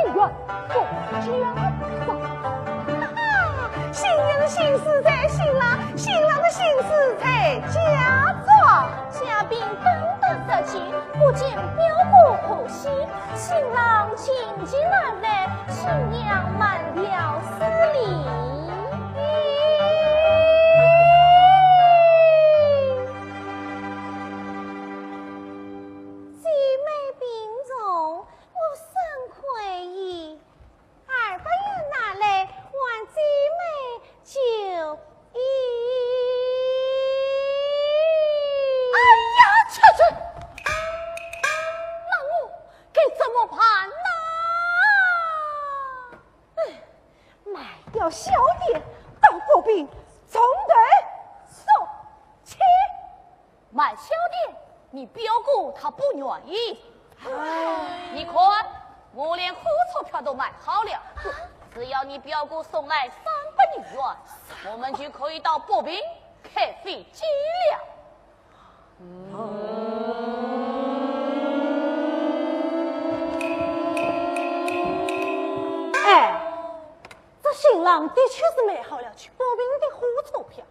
银元做家当。新娘的新事在新郎，新郎的新事在嫁妆。嘉宾等等得起，不见表哥可惜。新郎紧急难来，新娘满了失礼。小点到国宾从头送起。买小店，你表哥他不愿意。你看，我连火车票都买好了，只要你表哥送来300银元，我们就可以到薄冰开飞机了。上的确是买好了去报名的火车票，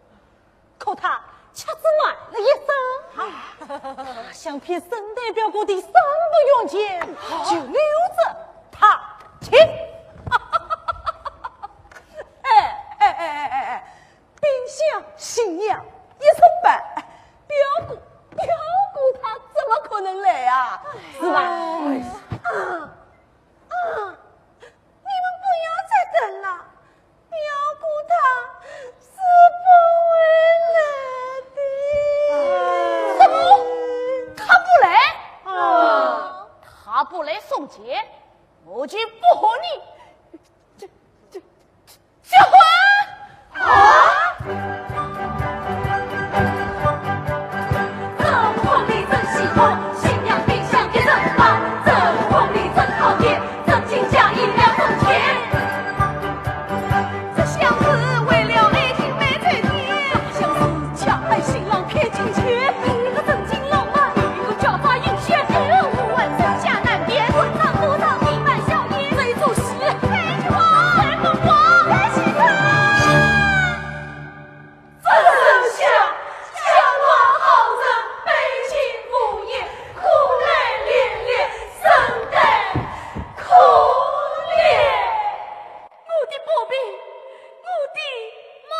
可他却只买了一张。他想骗沈代表哥的3个元钱，就留着他去。冰箱新娘一成半，表姑他怎么可能来啊？是吧？你们不要再等了，表姑他是不会来的。什么？他不来？他不来送节，我就不和你结婚啊！这婚礼真喜欢，新娘冰箱也真棒，这婚礼真好看，真金加银2分钱。这像是为了爱情买彩电，像是抢爱新郎骗金钱，一个真金浪漫，一个假发银线，5万真下难辨，滚烫鼓掌弥漫硝烟，这一出戏太绝望，太疯狂，太喜欢。真相，江郎好人悲情无言，苦泪连连，生代可怜。我的宝贝，我的梦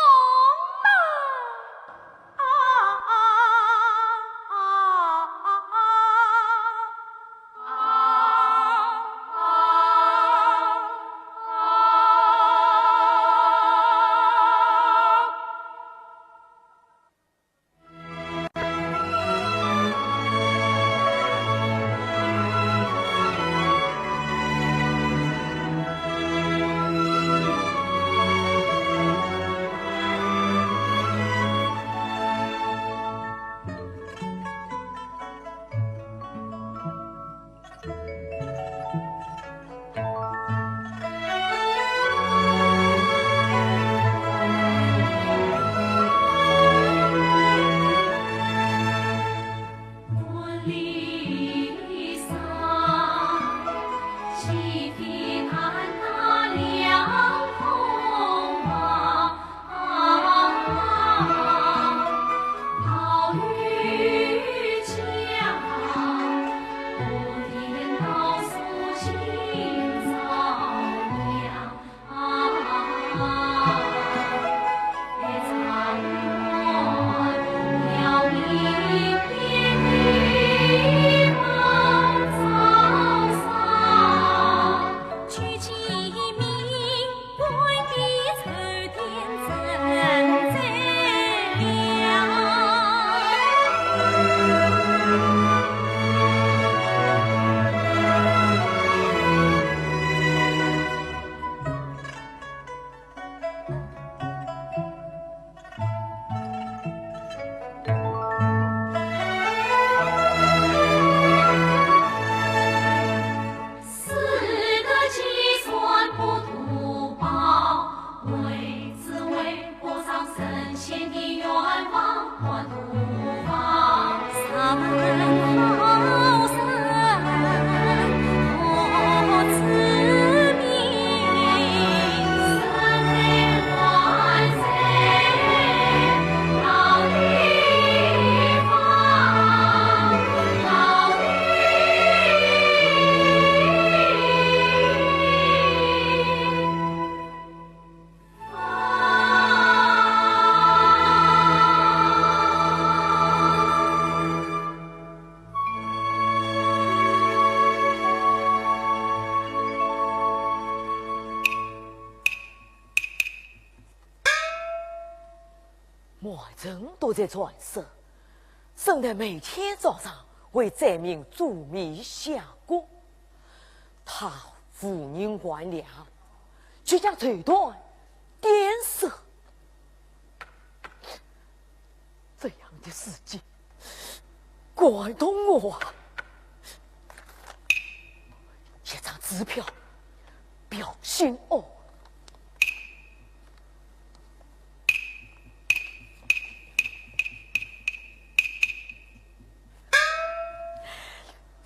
外人都在传说，圣诞每天早上为灾民煮米下锅，他妇人还粮，就将这段点射。这样的事迹感动我啊！一张支票，表心哦。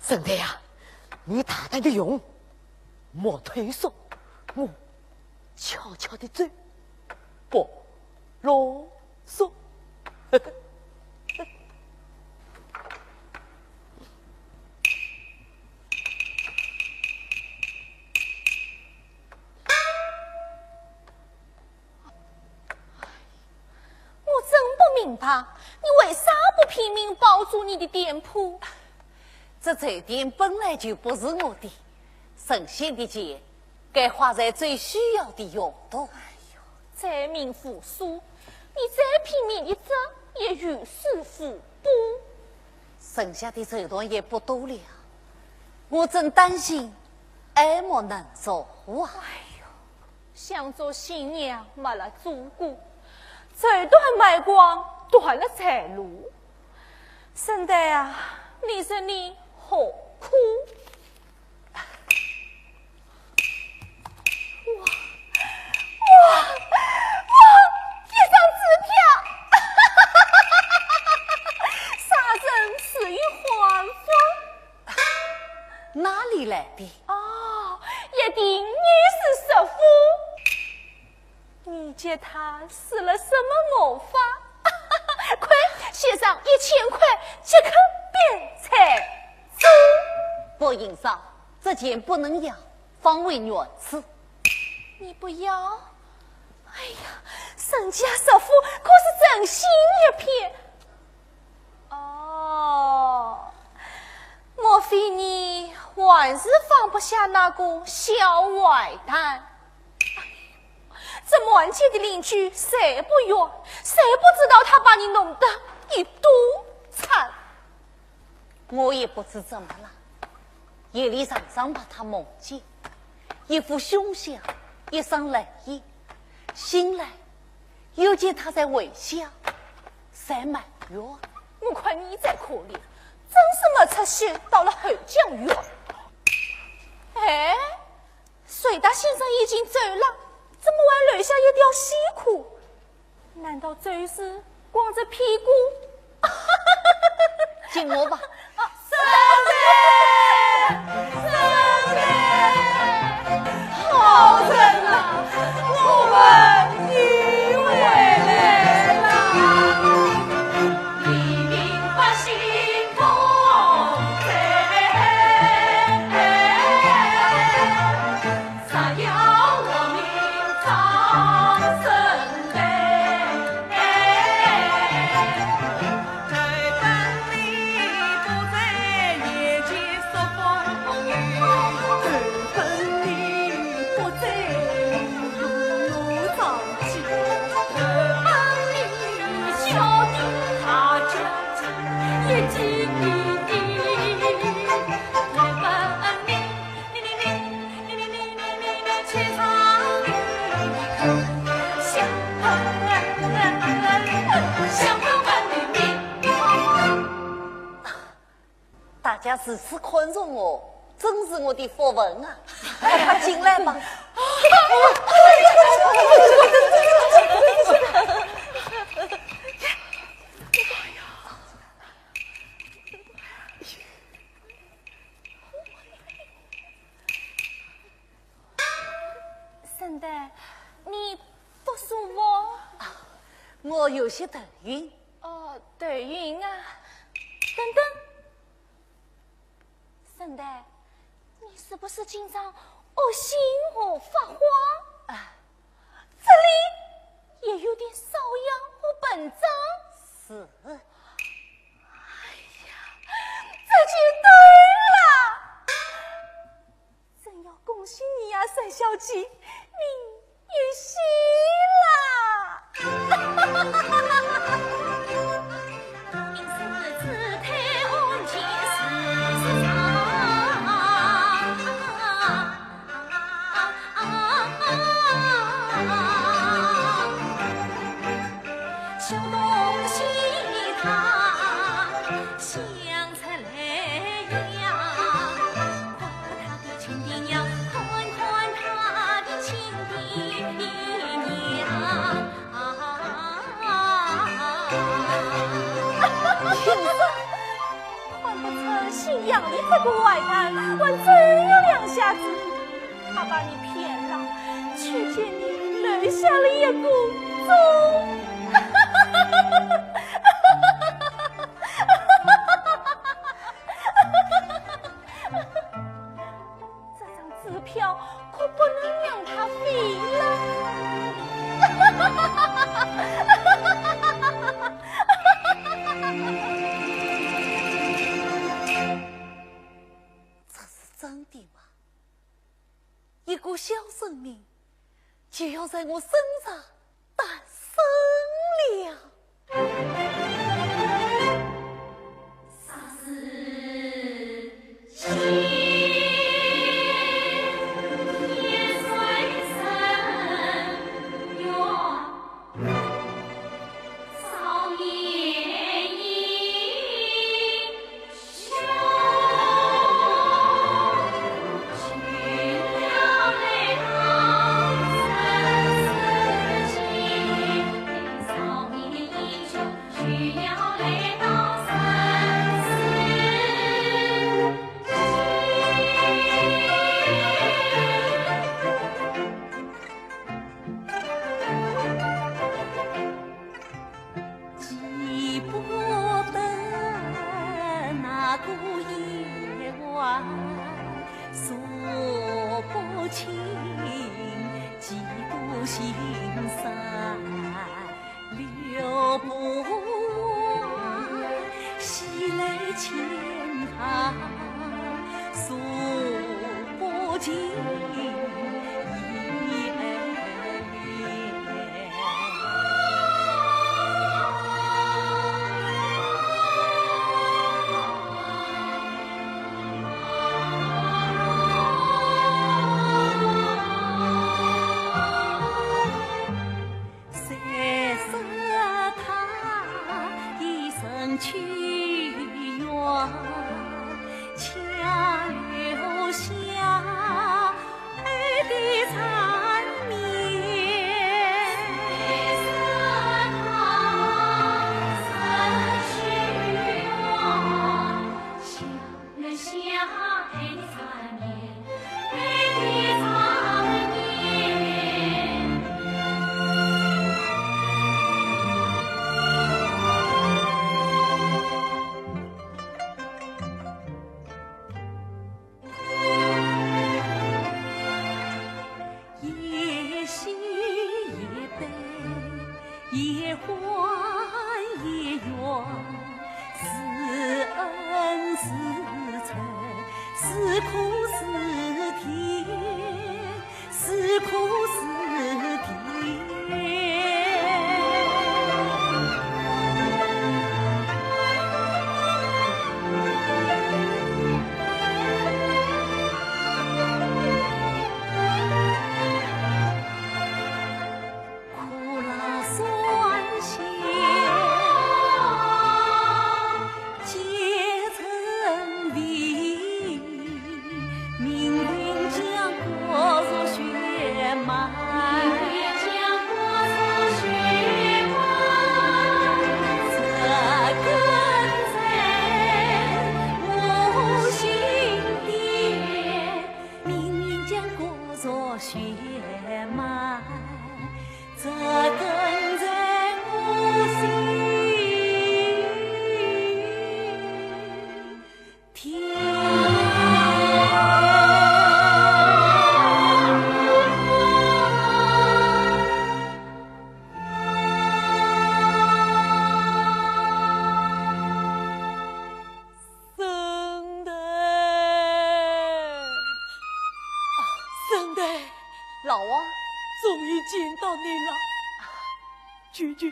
圣代呀，你大胆的用，莫推送，我悄悄的走。不啰嗦。我真不明白，你为啥不拼命保住你的店铺？这酒店本来就不是我的，省下的钱该花在最需要的用途。财命复苏，你再拼命一折也于事无补。剩下的这段也不多了，我真担心爱莫能助啊！想做新娘没了祖国，这段卖光断了财路。圣代啊，你说你何苦？哇！一张支票，啥人赐予还封？哪里来的？哦，一定你是师傅。你借他施了什么魔法？快写上1000块，即刻变财主。不应少，这钱不能要，方为原赐。你不要？哎呀，沈家师傅可是真心一片。哦，莫非你还是放不下那个小坏蛋？这满街的邻居谁不怨？谁不知道他把你弄得一肚惨？我也不知怎么了，夜里常常把他梦见，一副凶相，一身冷意，醒来又见他在微笑，在埋怨。我看你再可怜，真是没出息，到了后江院。哎，水大先生已经走了，怎么还留下一条西裤？难道就是光着屁股？进屋吧。好人啊，我们你回来了，黎民百姓同在，啥要我们唱声来？在本里不在夜间说风雨，在本里不在路上去，在本里小弟他家亲一记一滴，在本里你去唱香香本里面。大家如此宽容我，真是我的福分啊！快进来吧。圣代，你不舒服？我有些头晕。头晕啊！等等，圣代，你是不是经常恶心和发花？这里也有点瘙痒和笨胀。是。这就对了，真要恭喜你呀，沈小姐，你有喜啦！明是姿态红前事上，小东西他想出来呀，夸他的亲爹娘，看看他的亲爹娘。看不成姓杨的这个坏蛋，还真有两下子。他把你骗了，却见你留下了一个这张支票可不能让他废这是真的吗？一个小生命就要在我身上诞生了。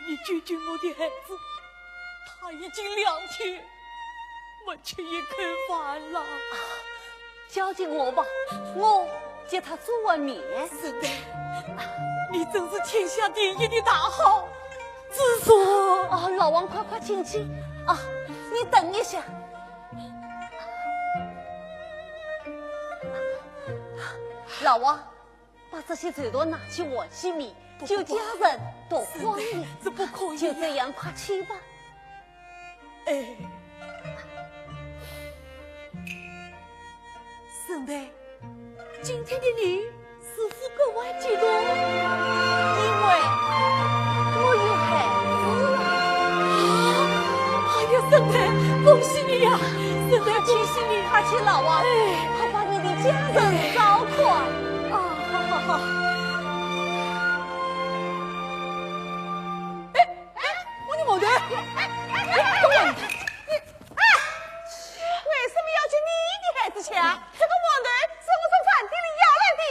你救救我的孩子，他已经2天没吃一口饭了。交给我吧，我接他煮碗面。是的，你真是天下第一的大好。自说啊，老王，快请起啊！你等一下。老王，把这些嘴多拿去碗洗米，就家人多欢迎。这不可以，就这样，快去吧。哎，圣代，今天的你是否格外激动？因为圣代，恭喜你呀！圣代，恭喜你！客气老王，他把你的家人找款。好。我的毛蛋，为什么要去你的孩子家？这个毛蛋是不是饭店里要来的？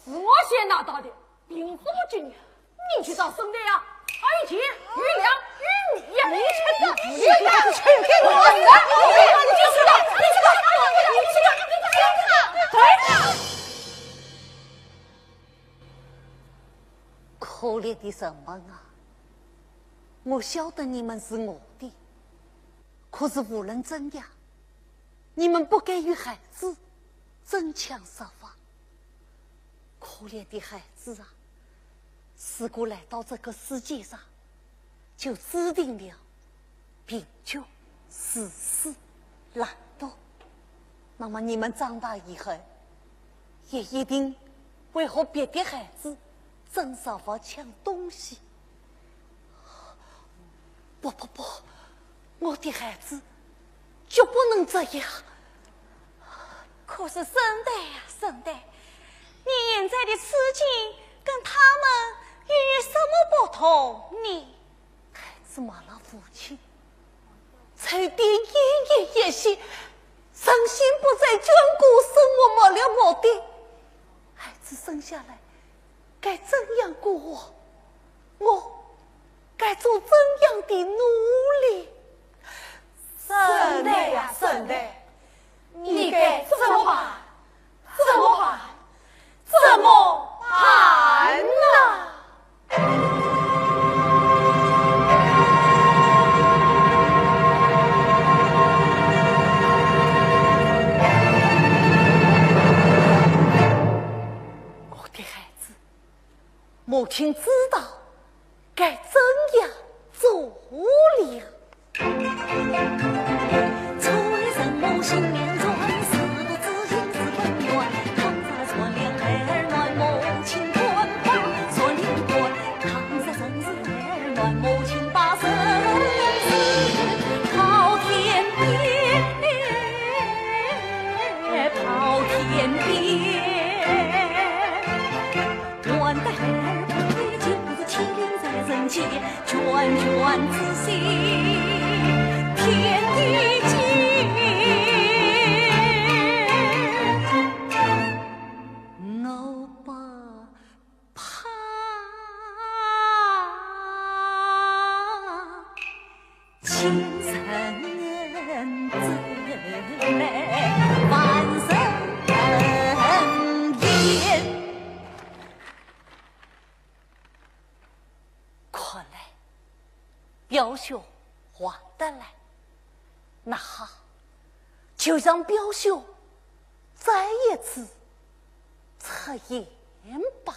是我先拿到的，并不是我今年。你去找圣代呀，还一起余粮与你呀，你去给我，可怜的人们啊！我晓得你们是我的，可是无论怎样，你们不给予孩子真枪实罚。可怜的孩子啊！自古来到这个世界上，就注定了贫穷、自私、懒惰。那么你们长大以后，也一定会和别的孩子争沙发、抢东西。不，我的孩子就不能这样。可是圣代呀，圣代，你现在的处境跟他们有什么不同？你孩子没了父亲，仇敌奄奄一息，神心不再眷顾，生活没了目的。孩子生下来该怎样过活？我该做怎样的努力？圣代呀，圣代，你该怎么办？怎么办？怎么办呐？我的孩子，母亲知道该怎样做了。初一生母心面转，四不知心是本源。躺在床帘孩儿暖，母亲团花说灵魂。躺在身子孩儿暖，母亲把生死抛天边，抛天边。万代孩儿不为就是麒麟在人间，卷卷自心。天地间，我不怕前尘走来万人言。看来表兄还得来。那好，就让表兄再一次测验吧。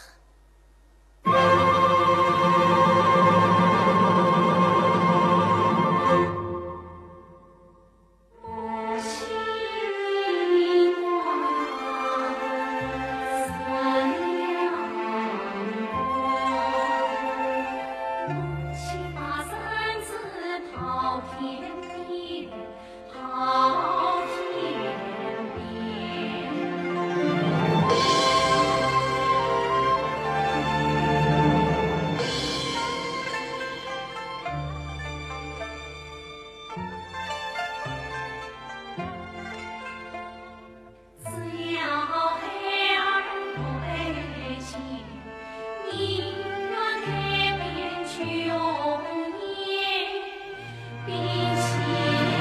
比起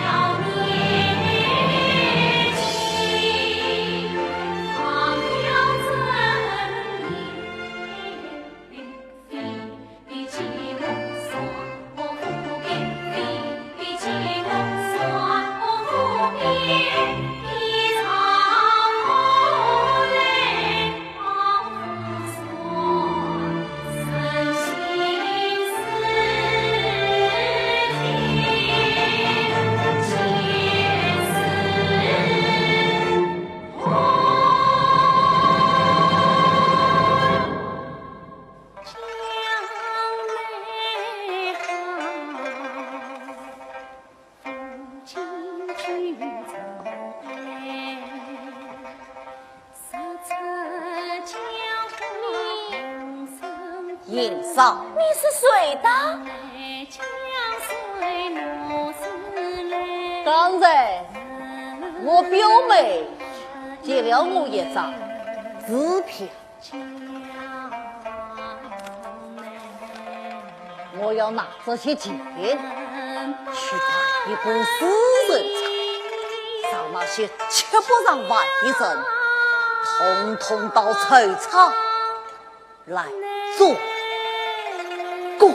了年。银嫂，你是谁的？刚才我表妹借了我一张支票，我要拿这些钱去办一本私人场，让那些吃不上饭的人统统到菜场来做工。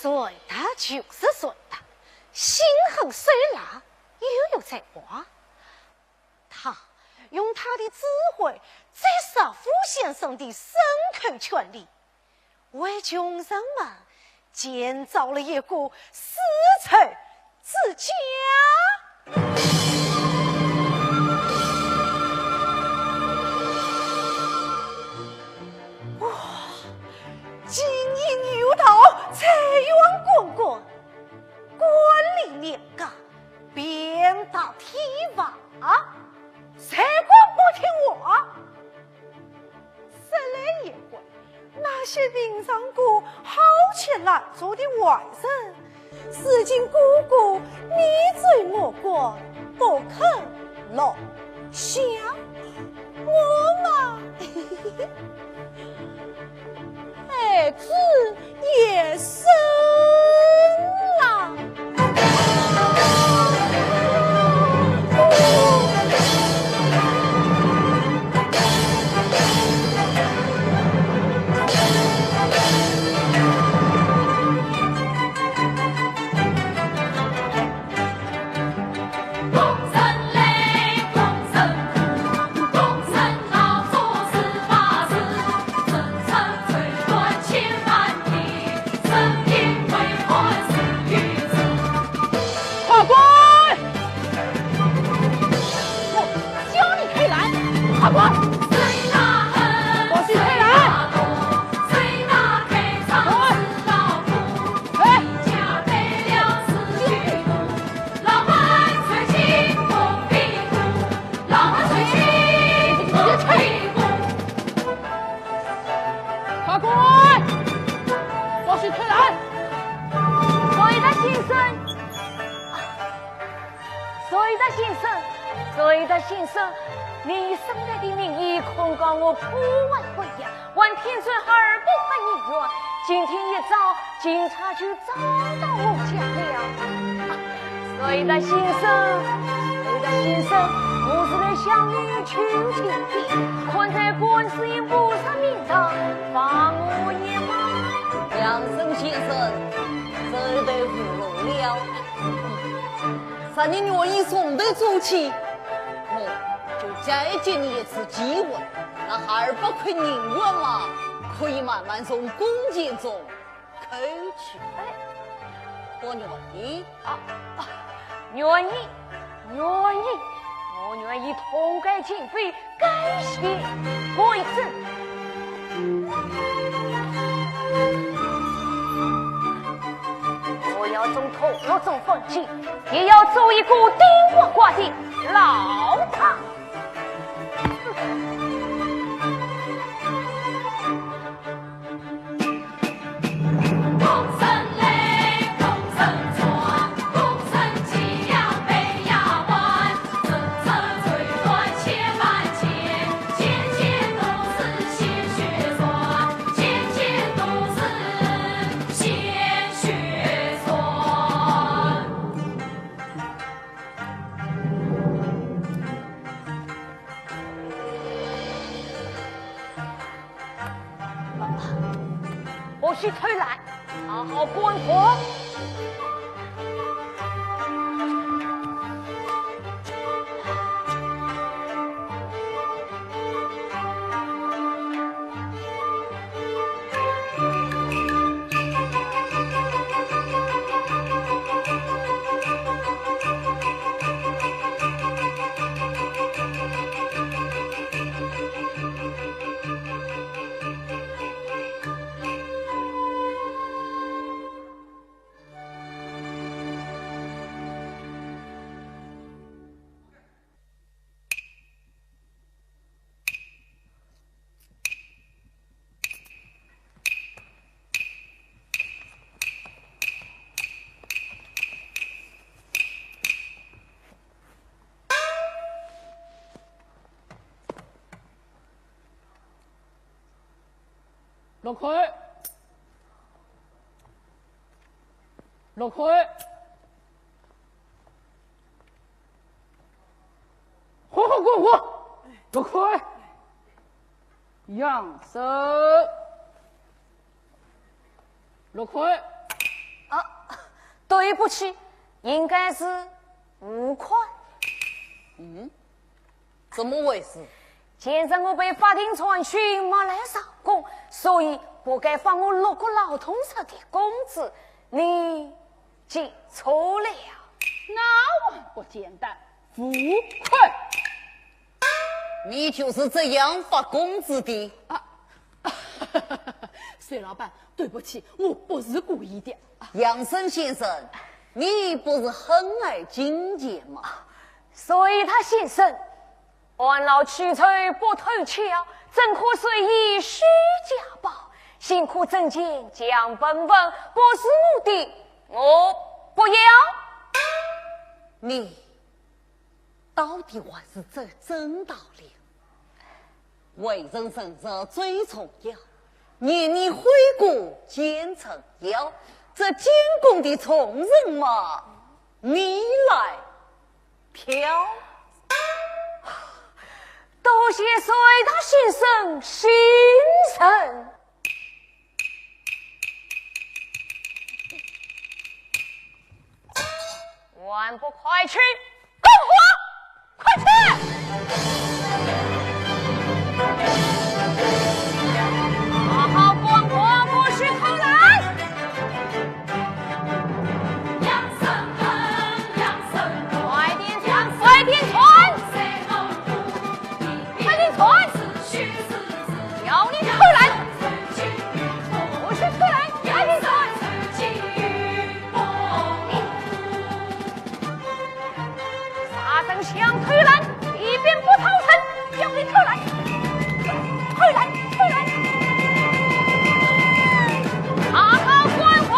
谁的就是谁的，心狠手辣，又有才华。他用他的智慧宰杀傅先生的牲口权利，为穷人们建造了一个丝绸之家。哇，金银有道，财源滚滚，官吏连岗，遍达提拔，谁管不听话？十来年回，那些平常过好吃懒做的外人，如今个个你追我赶，不肯落下我嘛。儿子也生了。谁的先生，你生来的名义控告我破坏婚姻，还偏顺而不分姻缘。今天一早，警察就找到我家了。谁的先生，谁的先生，我是来向你求情的，困在观世音菩萨面上，放我一马。梁生先生，这得糊弄了。3年愿意送得出去，我就再给你一次机会。那200块银元嘛，可以慢慢从公钱中扣去。我愿意愿意，我愿意痛改前非，改邪归正。我要从头脑中放弃，也要做一个顶呱呱的老大。我去推来，好好观火。落开，落开，火火过火，落开，扬手，落开。对不起，应该是5块。怎么回事？现在我被法庭传讯没来上工，所以不该发我6个劳动日的工资。你记错了。那还不简单，5块。你就是这样发工资的？隋老板，对不起，我不是故意的。杨生先生，你不是很爱金钱吗？所以他先生弯劳取财不偷巧，怎可随意虚假报？辛苦挣钱讲本分，不是我的，我不要。你到底还是这真道理？为人生日最重要，年年回顾奸臣要，这监工的从人嘛，你来挑。多谢随他先生心诚。还不快去供火，快去！好好管火，不许偷懒。杨生恩，杨生多，快点传，快点传，谁能不快点传！是虚是实，要你偷懒，曾经与我，不许偷懒，快点传！曾经与我，沙僧想偷懒，一边不逃生，要你偷懒，偷懒，偷懒！好好管我！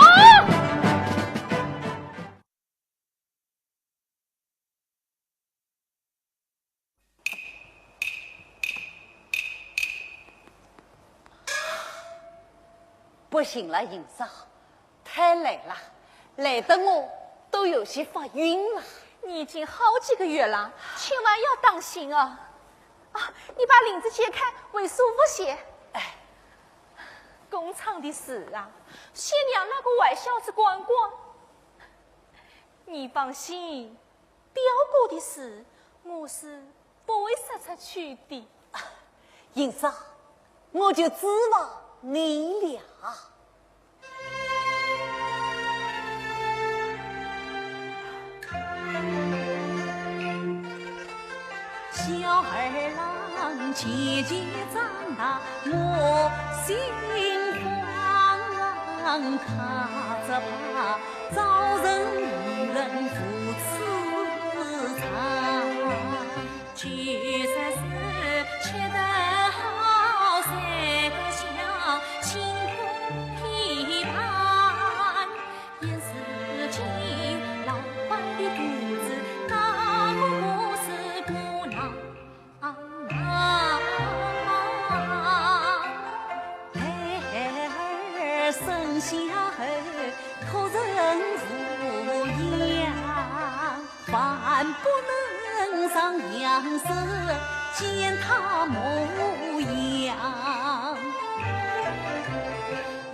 不行了，银嫂，太累了，累得我都有些发晕了。你已经好几个月了，千万要当心啊！啊，你把领子解开，为舒服些。哎，工厂的事啊，先让那个外小子管管。你放心，表哥的事我是不会说出去的。银嫂，我就指望你俩。小儿郎渐渐长大，我心慌，他只怕遭人与人扶持长。就算是吃得好，睡得香，辛苦批判，也是尽老板的肚子，哪个不是不能孩儿生下后托人抚养，饭不能上阳寿，见他模样。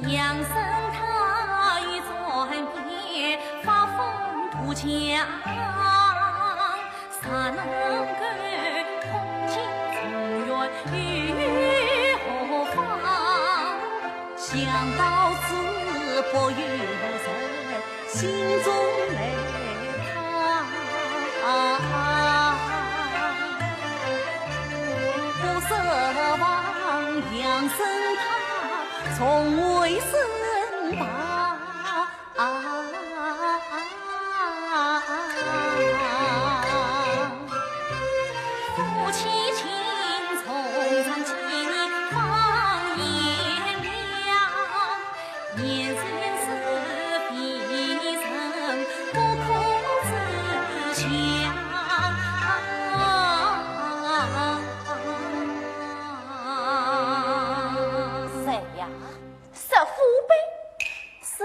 养生他已转变，发愤图强，啥能够同情从远于何方？想到此不由人心中泪淌，不奢望养生他从未身旁。夫妻情从长计议放眼量，年人是必成，不可自强。谁呀？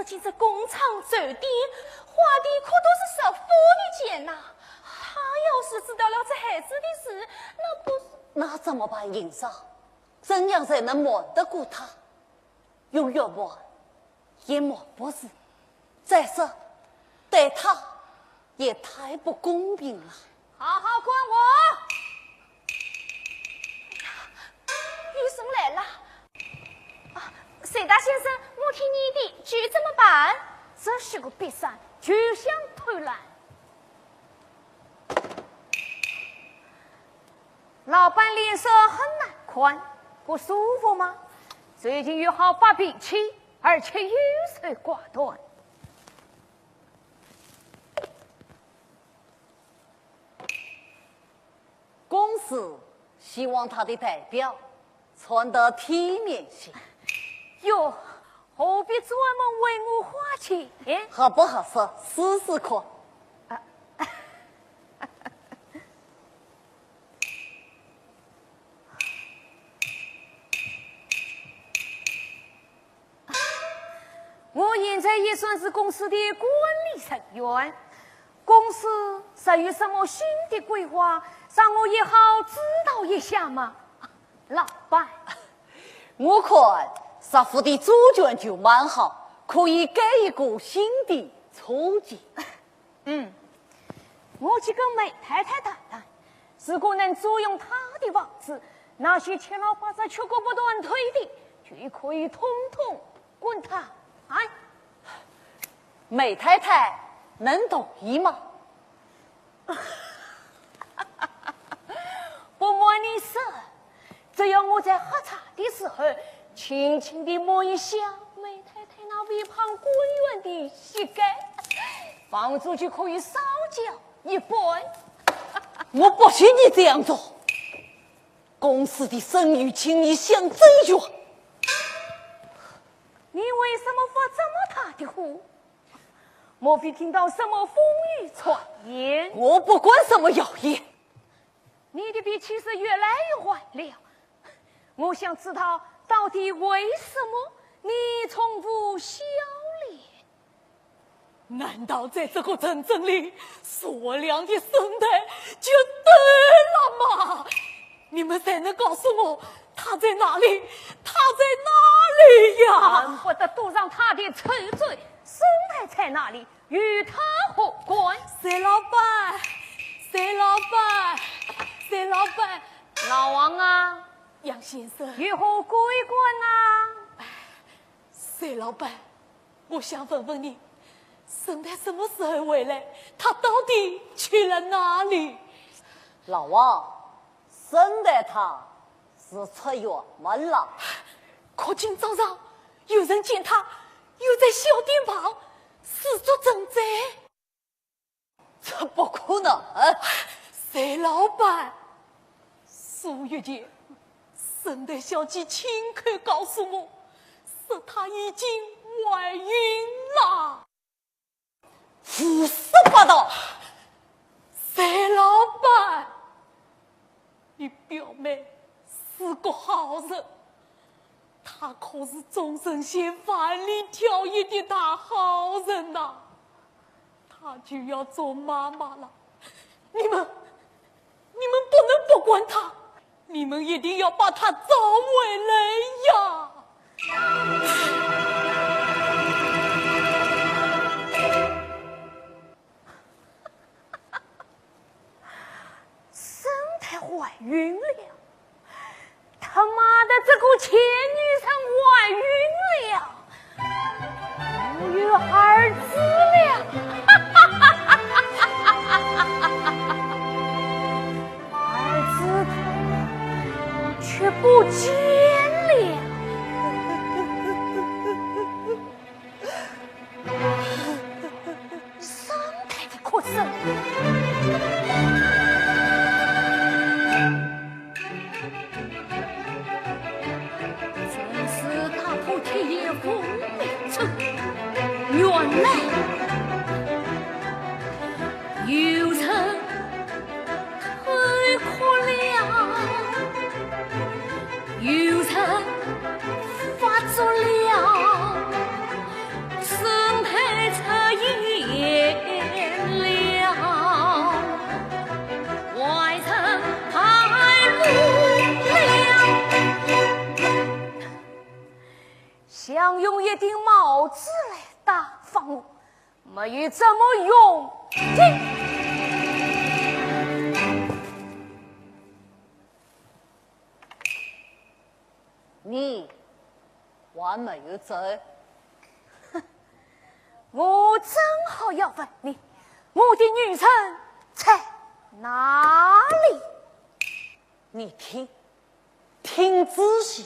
进这工厂酒店，花的可都是首富的钱呐、他要是知道了这孩子的事，那不是……那怎么办？银少，怎样才能瞒得过他？有越瞒也瞒不住。再说，对他也太不公平了。好好管我！医生来了。啊，沈大先生，我听你的，就这么办？这是个必杀，就想偷懒。老板脸色很难看，不舒服吗？最近又好发脾气，而且优柔寡断。公司希望他的代表穿得体面些。哟，何必专门为我花钱？合不合适？试试看。我现在也算是公司的管理成员，公司是有什么新的规划，让我也好知道一下嘛。老板，我看师傅的主卷就蛮好，可以给一个新的初级。我去跟梅太太谈谈，如果能租用她的房子，那些欠老八杂缺锅不断推的，就可以统统滚他。梅太太能同意吗？不瞒你说，只要我在喝茶的时候，轻轻地摸一下梅太太那微胖滚圆的膝盖，房租就可以少交一半。我不许你这样做。公司的声誉，请你想周全。你为什么发这么大的火？莫非听到什么风雨传言？我不管什么谣言。你的脾气是越来越坏了。我想知道到底为什么你从不笑脸？难道在这个城镇里，所亮的生态就对了吗？你们才能告诉我他在哪里？他在哪里呀？恨不得堵上他的臭嘴，生态在哪里？与他何关？沈老板，沈老板，沈老板，老王啊，杨先生，如何归关啊？沈老板，我想问问你，沈太什么时候回来？他到底去了哪里？老王，沈太他是出远门了。可今早上有人见他又在小店旁四处征战，这不可能！沈老板，数月前，沈太小姐亲口告诉我，说她已经怀孕了。胡说八道！沈老板，你表妹是个好人，她可是终身县万里挑一的大好人呐、她就要做妈妈了，你们不能不管她，你们一定要把她找回来呀！生态怀孕了，他妈的这个钱女生怀孕了，我有儿子了，儿子却不见了。生态的哭声。真是大头铁叶风没成，原来有人太可了，有人发作了，是用帽子来打发我，没有这么用劲。你还没有走，我正好要问你，我的女神在哪里？你听仔细，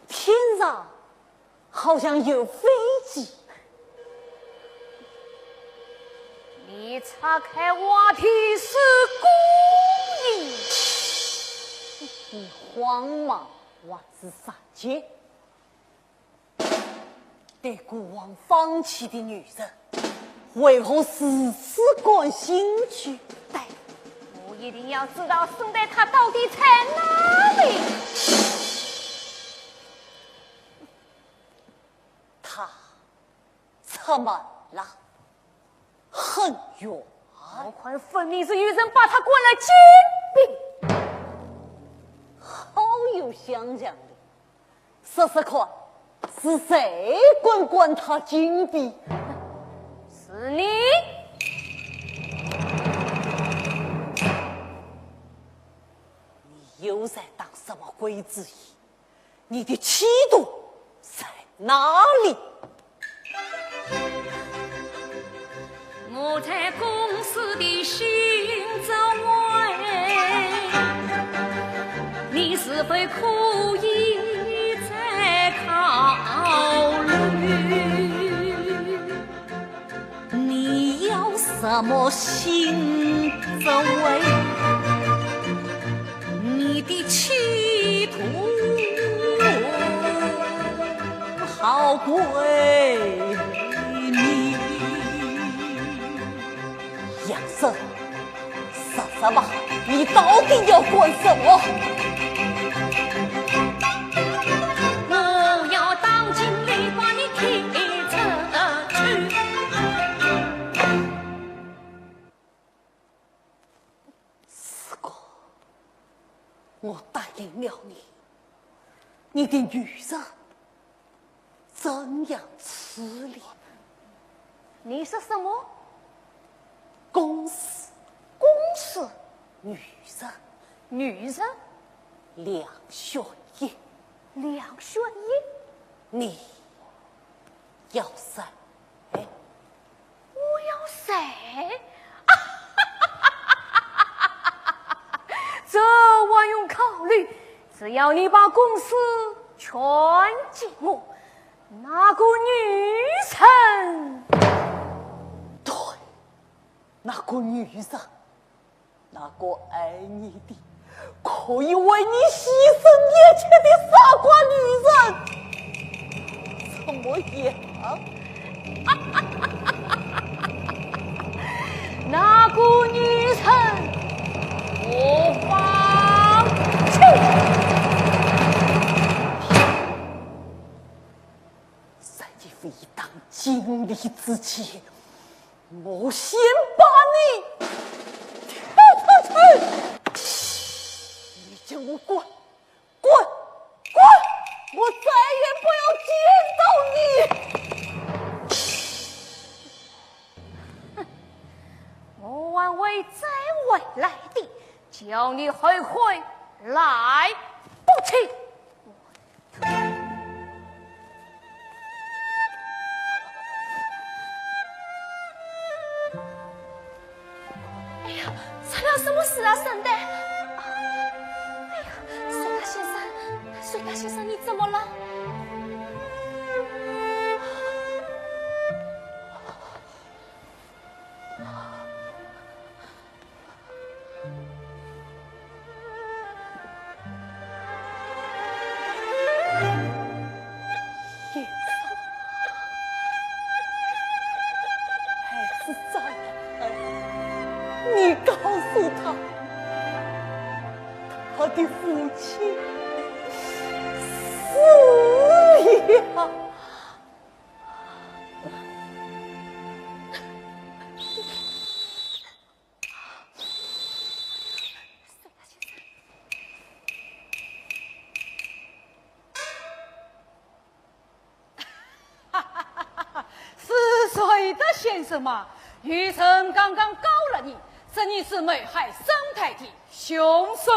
天上好像有飞机。你岔开话题是故意。你慌忙还是杀奸？对古往放弃的女人，为何时时感兴趣？对，我一定要知道圣代他到底在哪里。他出门了，很远。我看分明是有人把他关了禁闭。好有想象力，说说看，是谁关他禁闭？是你。你又在当什么鬼主意？你的企图在哪里？我在公司的行走外，你是否可以再考虑？你要什么行走为？你的企图好诡秘。杨生，说说吧，你到底要管什么？我要当经理把你踢出去。四哥，我答应了你，你的女人怎样处理？你是什么公司公司？女人女人两选一，两选一。你要谁？我要谁？这我用考虑，只要你把公司全给我，那个女神，对，那个女人，那个爱你的，可以为你牺牲一切的傻瓜女人，怎么样？那个女神，我放弃。在你未当经理之前，我先把你踢出去！你叫我滚，滚，滚！我再也不要见到你！我还会在未来的叫你后悔来不及。哎呀，发生了什么事啊，圣代？哎呀，水大先生，水大先生，你怎么了？你告诉他，他的父亲死了。先生嘛，余臣刚刚告了你，说你是谋害生太的凶手。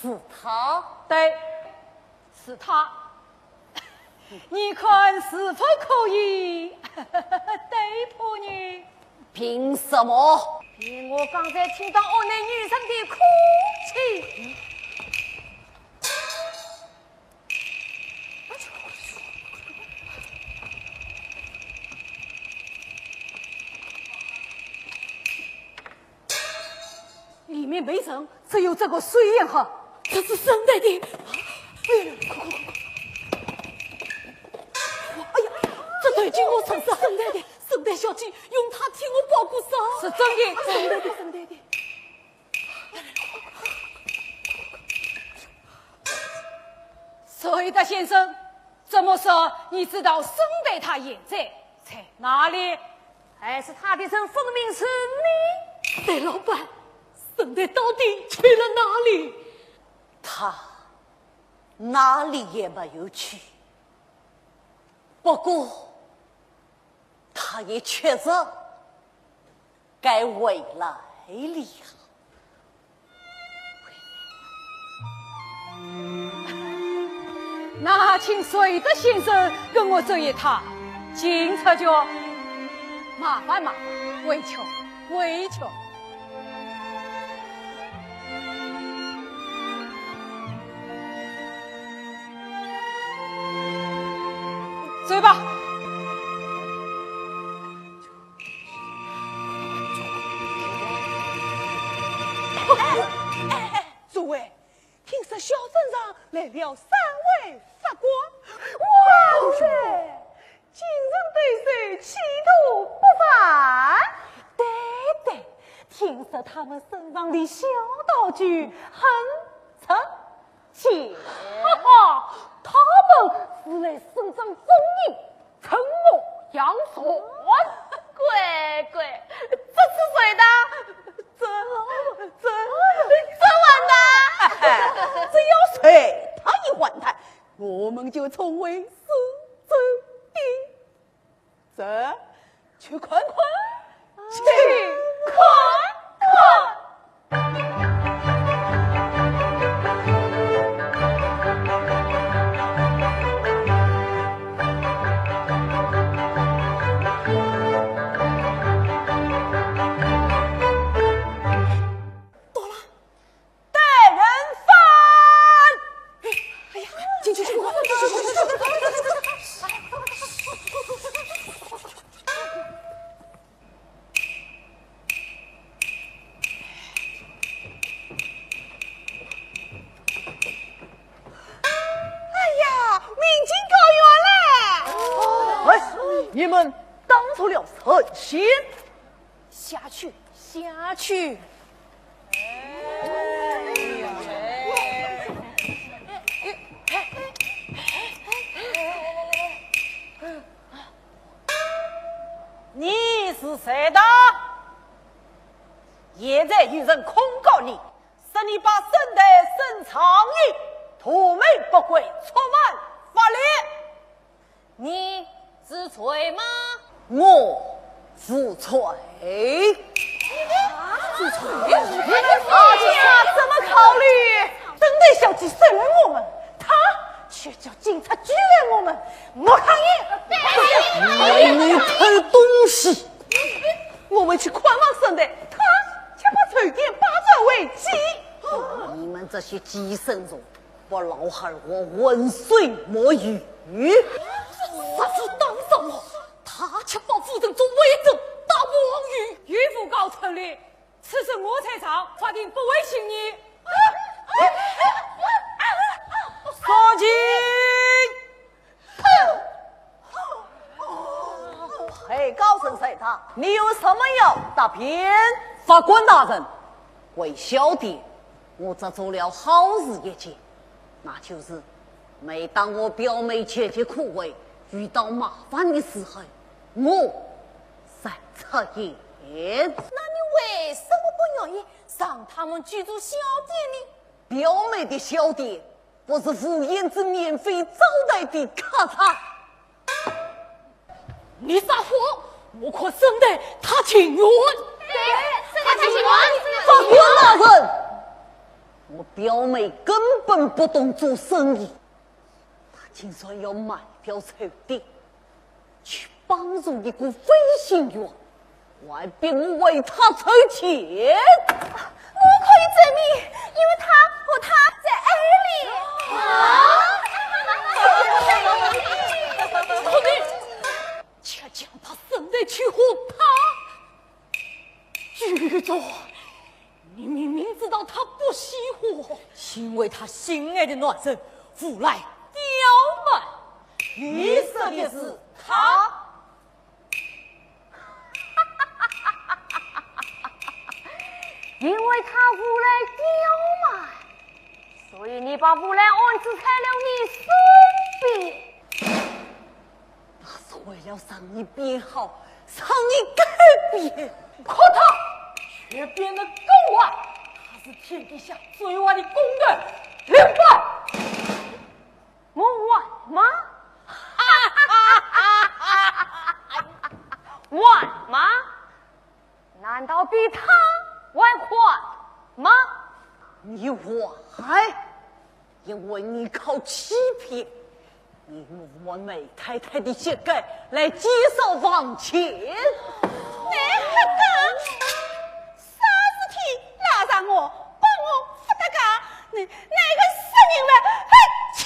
是他？对，是他。你看是否可以对付你？凭什么？凭我刚才听到我那女生的哭泣。里面没人，只有这个水烟盒，这是生的的。哎呀，快！哎呀，这对进我身上，生的的，生的小姐用它替我保护伞，是真的，生的的，生的的。水德先生，这么说，你知道生的他现在哪里？还是他的人分明是你？对，老板。生的到底去了哪里？他哪里也没有去，不过他也确实该回来了。那请水德先生跟我走一趟，警察局。麻烦，委求。走吧。诸位，听说小镇上来了3位法官，哇塞，精神对谁气度不凡。对，听说他们身上的小道具很值钱，他们是来伸张正义，惩恶扬善。乖，这是谁的？这完的，只要随他一还台，我们就成为市政的。这，去看看，去看看。你们当出了神仙，下去。你是谁的？现在有人控告你，说你把圣代沈长义图谋不轨，触犯法律。你知罪吗？我知罪。知罪？大家怎么考虑？圣代小姐杀了我们，他却叫警察拘留我们，我抗议！你偷东西！我们去宽望圣代，他却把酒店霸占为己。你们这些寄生虫，不劳害我浑水摸鱼！杀父当什么？他却把夫人做伪证，大不枉于岳父告成立。此事我在场，法庭不会信你。说起陪高审审他，你有什么要答辩？法官大人，为小弟，我只做了好事一件，那就是每当我表妹姐姐苦为遇到麻烦的时候，我才出言。那你为什么不愿意让他们居住小店呢？表妹的小店不是妇燕子免费招待的客场。你撒谎！我可生得他情愿。他情愿。放冤大人，我表妹根本不懂做生意，她竟然要卖掉草地，去帮助一个飞行员，我还并为他筹钱。我可以证明，因为他和他在爱里。可你却将他生得去和他。局长，你明明知道他不喜欢，因为他心爱的男人胡来刁蛮，遇上的是他。因为他无赖刁蛮，所以你把无赖安置在了你身边。那是为了让你变好，让你改变。可他却变得更坏，他是天底下最坏的公人，明白？我晚吗？晚吗？难道比他外快吗？你晚，因为你靠欺骗，你用我梅太太的膝盖来减少房钱。你还讲啥事体拉上我，帮我不得家？你哪个死人了？还切！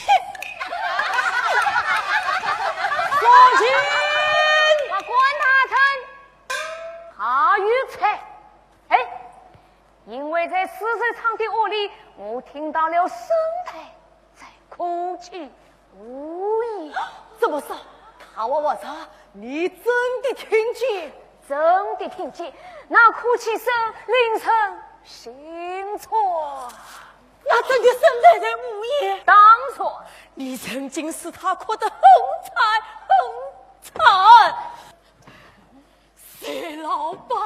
父亲，我管他成他与财。因为在死水场的屋里，我听到了声带在哭泣无言。这么说，他娃娃啥？你真的听见？真的听见那哭泣声，令人心错。那真的声带在无言？当错，你曾经使他哭得很惨。谢老板。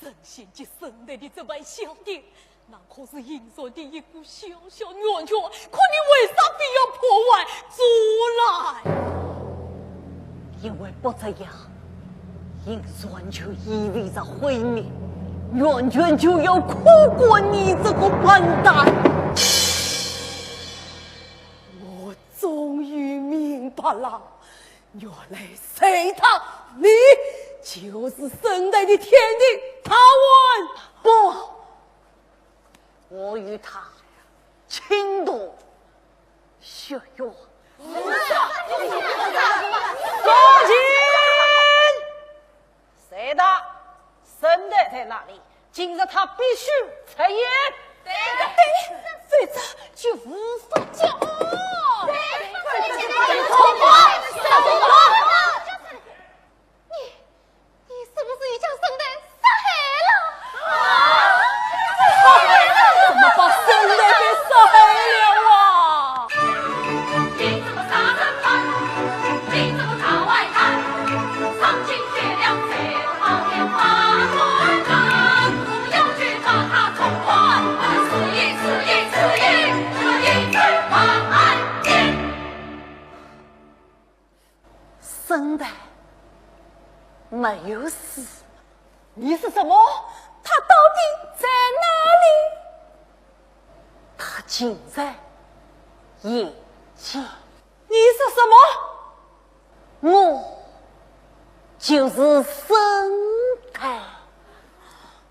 神仙及生来的这般小弟，那可是银山的一股小小圆圈，可你为啥非要破坏阻拦？因为不这样，银山就意味着毁灭，圆圈就要哭过你这个笨蛋。我终于明白了，原来谁他你就是生来的天地他问不，我与他情同血缘。父亲，谁的生的在哪里？今日他必须出演。对，否则就无法交恶。你是不是已将圣代杀害了？怎么把圣代给杀害了啊？你怎么杀人犯？你怎么朝外看？丧尽血量，最好天花乱坠，不要去把他冲破，此一罪万年。圣代没有死，你是什么？他到底在哪里？他竟在眼前。你是什么？我就是圣代。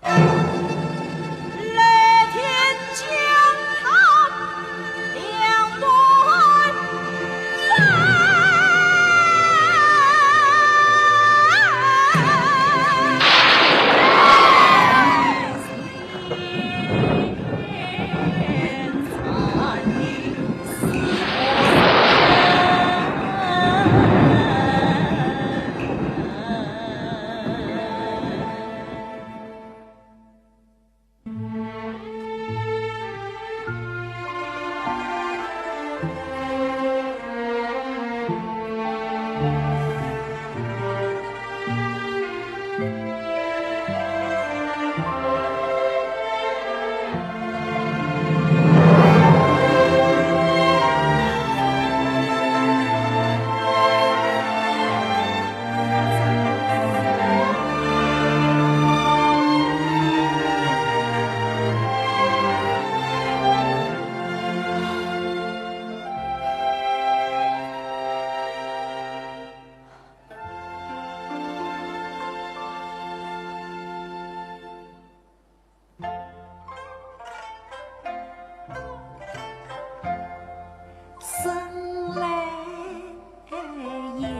来天将他两断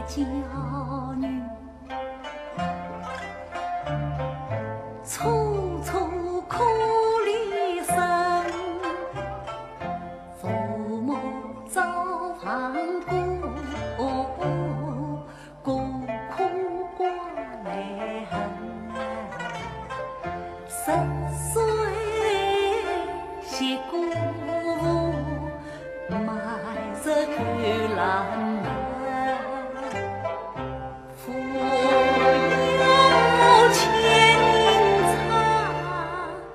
娇女，楚楚苦离生，父母早亡故，孤苦寡泪痕。10岁写姑父，埋着口兰门。父有千银茶，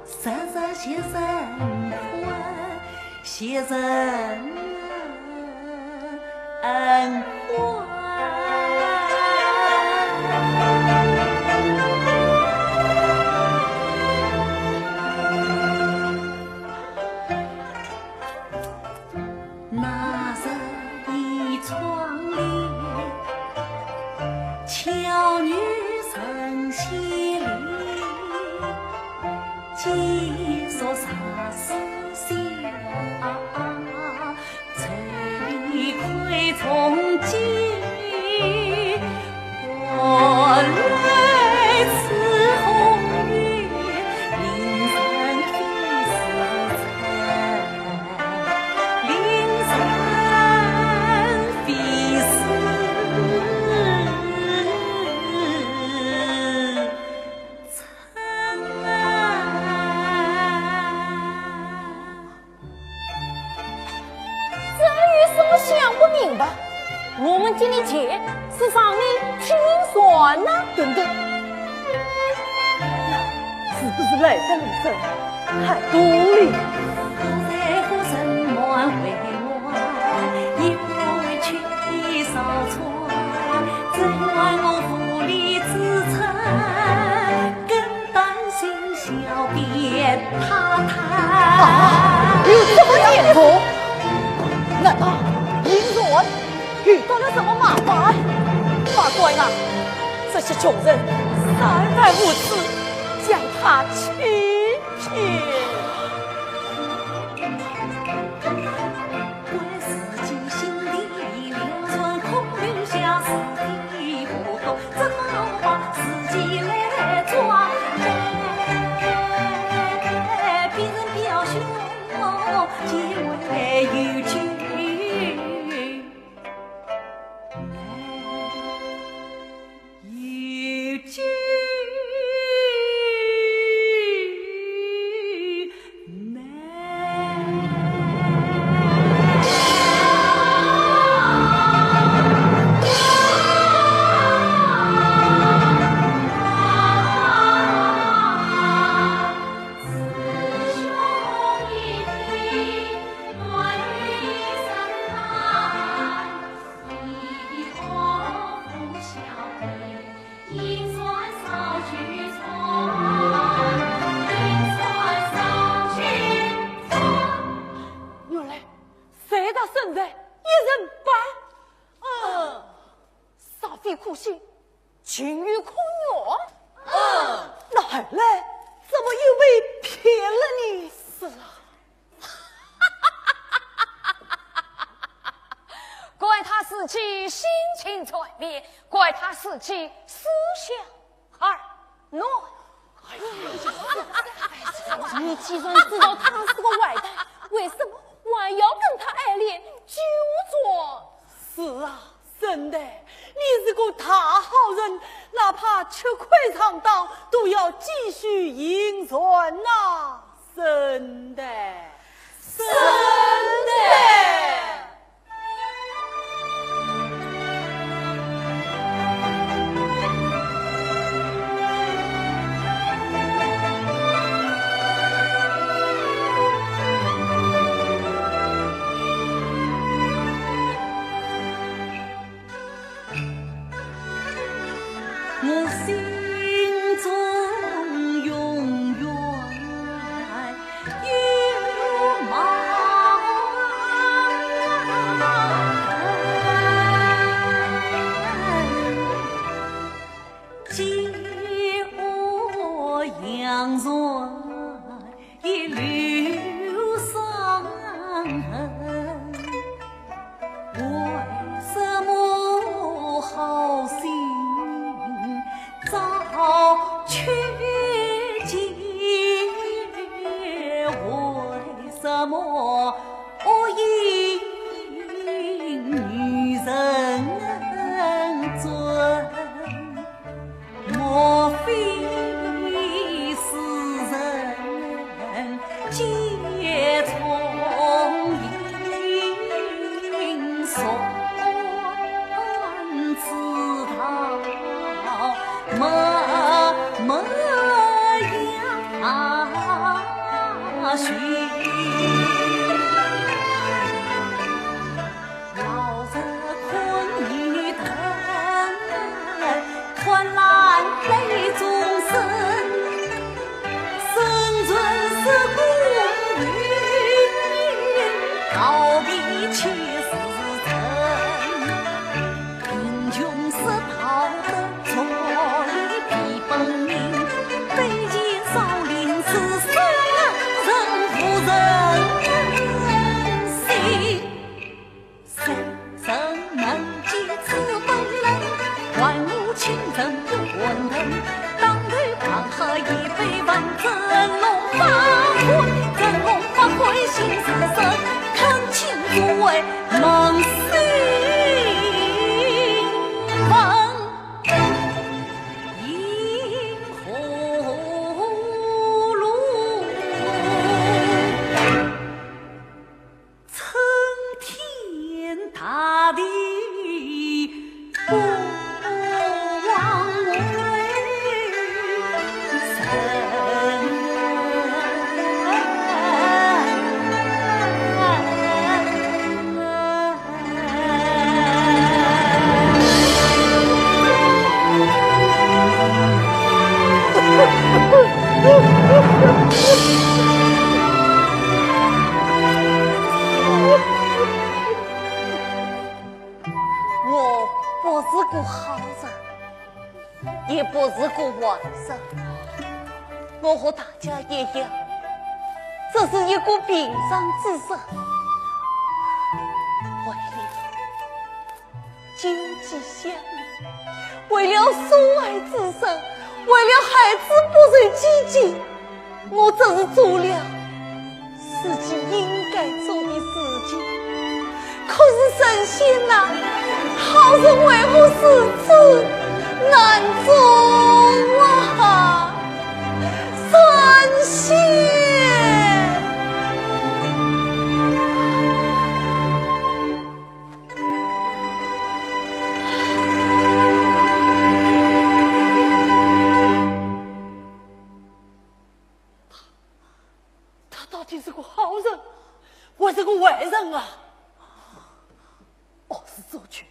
时时写人欢，写人恩欢。那日倚窗帘，巧女成西里，几说啥事笑，翠里葵从今，我来此红月，凌晨飞时辰。凌晨飞时辰这有什么想不明白？我们这里钱是上面清算呢？等等，是不是来的女生太多了？在乎人满为我，一回去一扫川，只愿我府里之臣，更担心小便他谈。有这么严重？难道银銮遇到了什么麻烦？法官啊，这些穷人三番五次将他欺骗。为自己心里流传空留下死的不懂，只好把自己来装，别人表兄皆为有据。有句原来谁的生在一人半？煞费苦心，情于空缘。哪来？怎么又被骗了你？是啊。怪他死期心情转变，怪他死期思想而乱。你既然知道他是个坏蛋，为什么还要跟他爱恋纠缠？是啊，真的，你是个大好人，哪怕吃亏上当，都要继续应传呐！真的，真的。我心中永远有梦，借我杨船一缕伤痕，为什么好？我不是个好人，也不是个坏人。我和大家一样，这是一个平常之人。为了救济乡里，为了所爱之人，为了孩子不受饥馑，我只是做了自己应该做的事情。可是神仙呐，好人为何如此难做啊？神仙！他到底是个好人，还是个坏人啊？我是做去，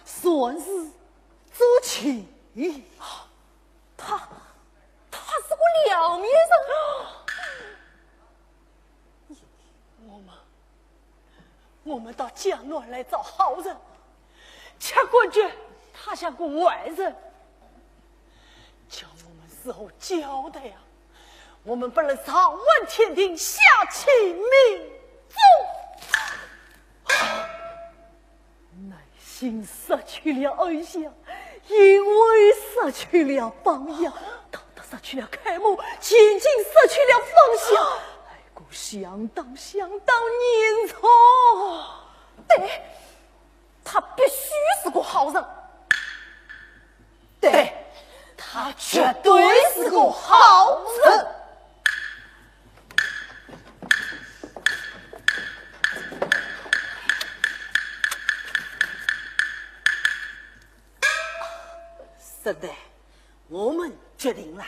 算是做去。他是个两面人。我们到江南来找好人，却感觉他像个坏人，叫我们事后交代呀。我们不能上问天庭，下启民众。内心失去了恩相，因为失去了榜样，道德失去了楷模，前进失去了方向，爱国相当严重。对，他必须是个好人。对，他绝对是个好人。现在我们决定了，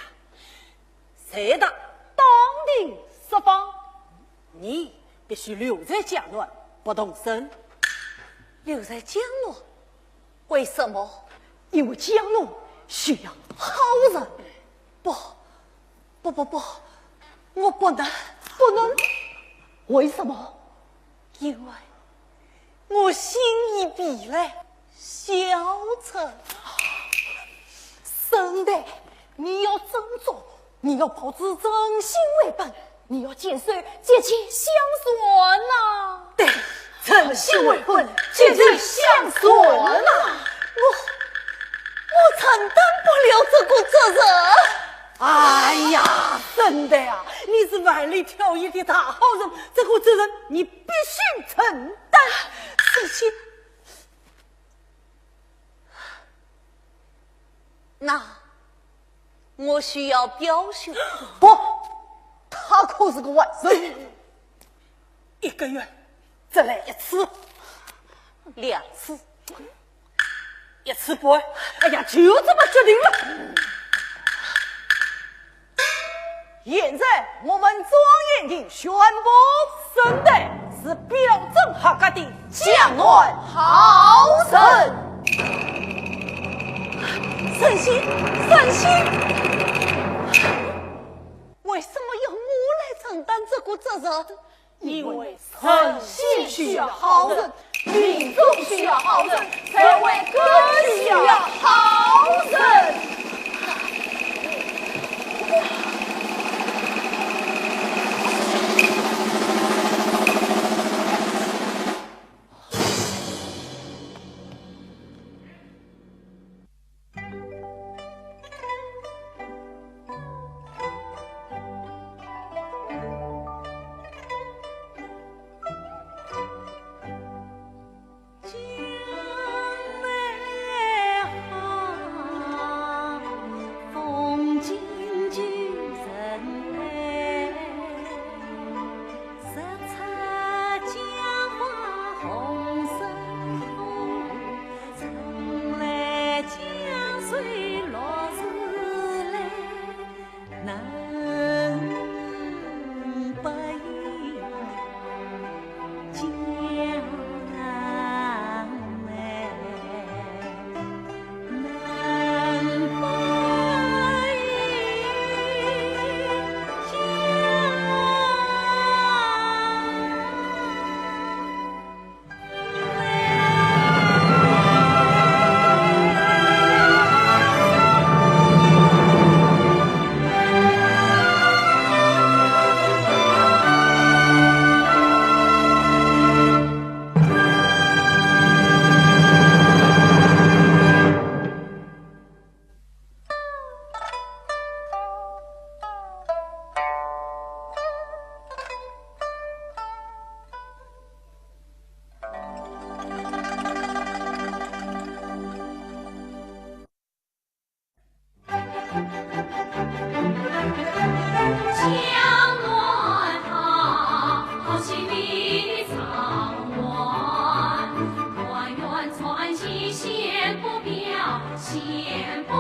谁的当庭释放，你必须留在江南不动身。留在江南？为什么？因为江南需要好人。不，我不能。为什么？因为我心已比来消沉。圣代，你要振作，你要保持真心为本，你要坚守节气相传呐。对，真心为本，节气相传呐。我承担不了这个责任。哎呀，真的呀，你是万里挑一的大好人，这个责任你必须承担。事情，那我需要表兄。不，他可是个坏人。1个月再来1次，2次，1次不爱。哎呀，就这么决定了。现在我们庄严地宣布，圣代是标准合格的江南好人。神仙，为什么要我来承担这个责任？因为神仙需要好人，民众需要好人，社会更需要好人。江南先锋。